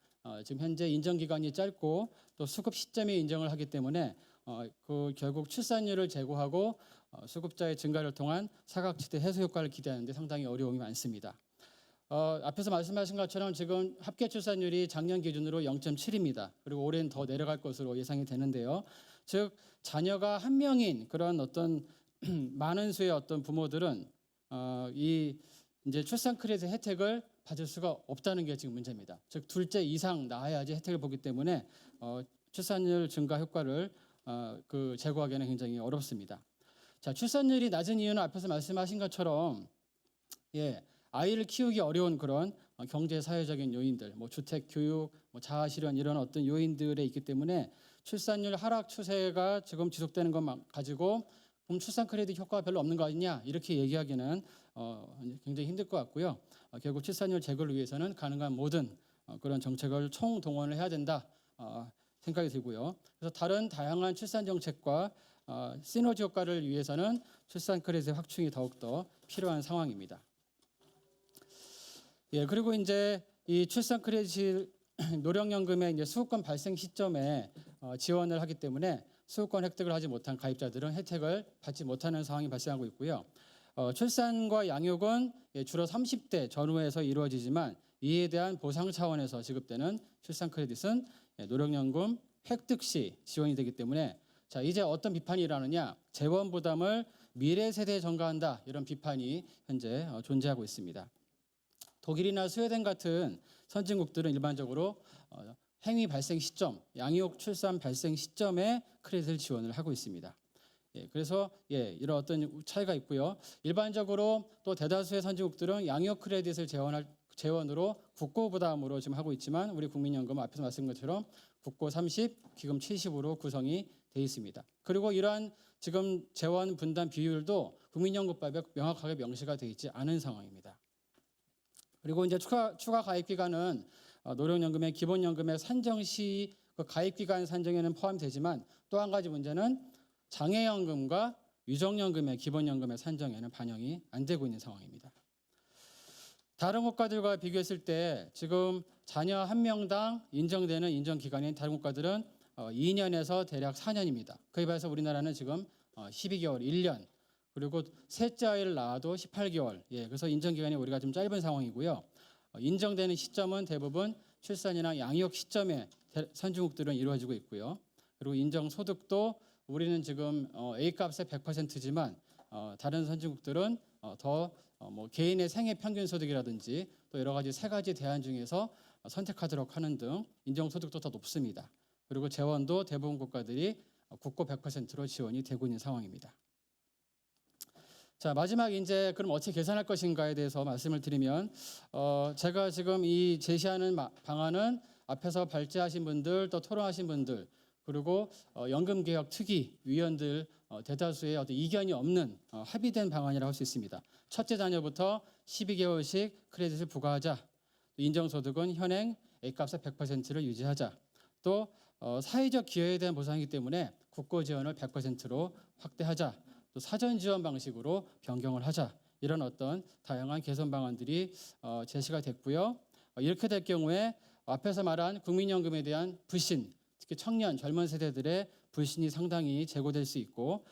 Speaker 8: 지금 현재 인정 기간이 짧고 또 수급 시점에 인정을 하기 때문에 그 결국 출산율을 제고하고 수급자의 증가를 통한 사각지대 해소 효과를 기대하는데 상당히 어려움이 많습니다. 앞에서 말씀하신 것처럼 지금 합계 출산율이 작년 기준으로 0.7입니다. 그리고 올해는 더 내려갈 것으로 예상이 되는데요. 즉 자녀가 한 명인 그런 어떤 많은 수의 어떤 부모들은 이 이제 출산 크레딧 혜택을 받을 수가 없다는 게 지금 문제입니다. 즉 둘째 이상 낳아야지 혜택을 보기 때문에 출산율 증가 효과를 그 제고하기는 굉장히 어렵습니다. 자, 출산율이 낮은 이유는 앞에서 말씀하신 것처럼 아이를 키우기 어려운 그런 경제 사회적인 요인들, 뭐 주택, 교육, 뭐 자아 실현 이런 어떤 요인들에 있기 때문에 출산율 하락 추세가 지금 지속되는 것만 가지고 그럼 출산 크레딧 효과가 별로 없는 거 아니냐 이렇게 얘기하기는 굉장히 힘들 것 같고요. 결국 출산율 제고를 위해서는 가능한 모든 그런 정책을 총동원을 해야 된다 생각이 들고요. 그래서 다른 다양한 출산 정책과 시너지 효과를 위해서는 출산 크레딧의 확충이 더욱더 필요한 상황입니다. 그리고 이제 이 출산 크레딧 노령연금의 이제 수급권 발생 시점에 지원을 하기 때문에 수급권 획득을 하지 못한 가입자들은 혜택을 받지 못하는 상황이 발생하고 있고요. 출산과 양육은 주로 30대 전후에서 이루어지지만 이에 대한 보상 차원에서 지급되는 출산 크레딧은 노령연금 획득 시 지원이 되기 때문에 자 이제 어떤 비판이 일어나느냐 재원 부담을 미래 세대에 전가한다 이런 비판이 현재 존재하고 있습니다. 독일이나 스웨덴 같은 선진국들은 일반적으로 행위 발생 시점, 양육 출산 발생 시점에 크레딧을 지원을 하고 있습니다. 그래서 이런 어떤 차이가 있고요. 일반적으로 또 대다수의 선진국들은 양육 크레딧을 재원으로 국고 부담으로 지금 하고 있지만 우리 국민연금은 앞에서 말씀드린 것처럼 국고 30, 기금 70으로 구성이 돼 있습니다. 그리고 이러한 지금 재원 분담 비율도 국민연금법에 명확하게 명시가 되어 있지 않은 상황입니다. 그리고 이제 추가 가입 기간은 노령연금의 기본연금의 산정 시 그 가입 기간 산정에는 포함되지만 또 한 가지 문제는 장애연금과 유족연금의 기본연금의 산정에는 반영이 안 되고 있는 상황입니다. 다른 국가들과 비교했을 때 지금 자녀 한 명당 인정되는 인정 기간인 다른 국가들은 2년에서 대략 4년입니다. 그에 비해서 우리나라는 지금 12개월, 1년, 그리고 셋째 아이를 낳아도 18개월. 그래서 인정 기간이 우리가 좀 짧은 상황이고요. 인정되는 시점은 대부분 출산이나 양육 시점에 선진국들은 이루어지고 있고요. 그리고 인정 소득도 우리는 지금 A값의 100%지만 다른 선진국들은 더 개인의 생애 평균 소득이라든지 또 여러 가지 세 가지 대안 중에서 선택하도록 하는 등 인정 소득도 더 높습니다. 그리고 재원도 대부분 국가들이 국고 100%로 지원이 되고 있는 상황입니다. 자, 마지막 이제 그럼 어떻게 계산할 것인가에 대해서 말씀을 드리면 제가 지금 이 제시하는 방안은 앞에서 발제하신 분들 또 토론하신 분들 그리고 연금개혁 특위 위원들 대다수의 어떤 이견이 없는 합의된 방안이라고 할 수 있습니다. 첫째 자녀부터 12개월씩 크레딧을 부과하자. 인정소득은 현행 A값의 100%를 유지하자. 또 사회적 기여에 대한 보상이기 때문에 국고 지원을 100%로 확대하자. 또 사전 지원 방식으로 변경을 하자. 이런 어떤 다양한 개선 방안들이 제시가 됐고요. 이렇게 될 경우에 앞에서 말한 국민연금에 대한 불신, 특히 청년, 젊은 세대들의 불신이 상당히 제고될 수 있고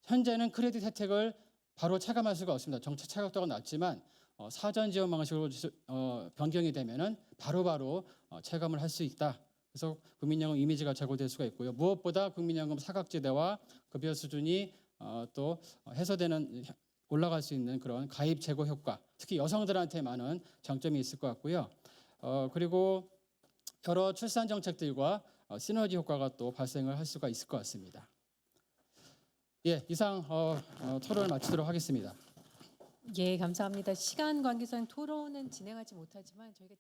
Speaker 8: 현재는 크레딧 혜택을 바로 체감할 수가 없습니다. 정책 체감도가 낮지만 사전 지원 방식으로 변경이 되면은 바로바로 체감을 할 수 있다. 그래서 국민연금 이미지가 제고될 수가 있고요. 무엇보다 국민연금 사각지대와 급여 수준이 또 해소되는 올라갈 수 있는 그런 가입 제고 효과, 특히 여성들한테 많은 장점이 있을 것 같고요. 그리고 여러 출산 정책들과 시너지 효과가 또 발생을 할 수가 있을 것 같습니다. 이상 토론을 마치도록 하겠습니다.
Speaker 2: 감사합니다. 시간 관계상 토론은 진행하지 못하지만 저희가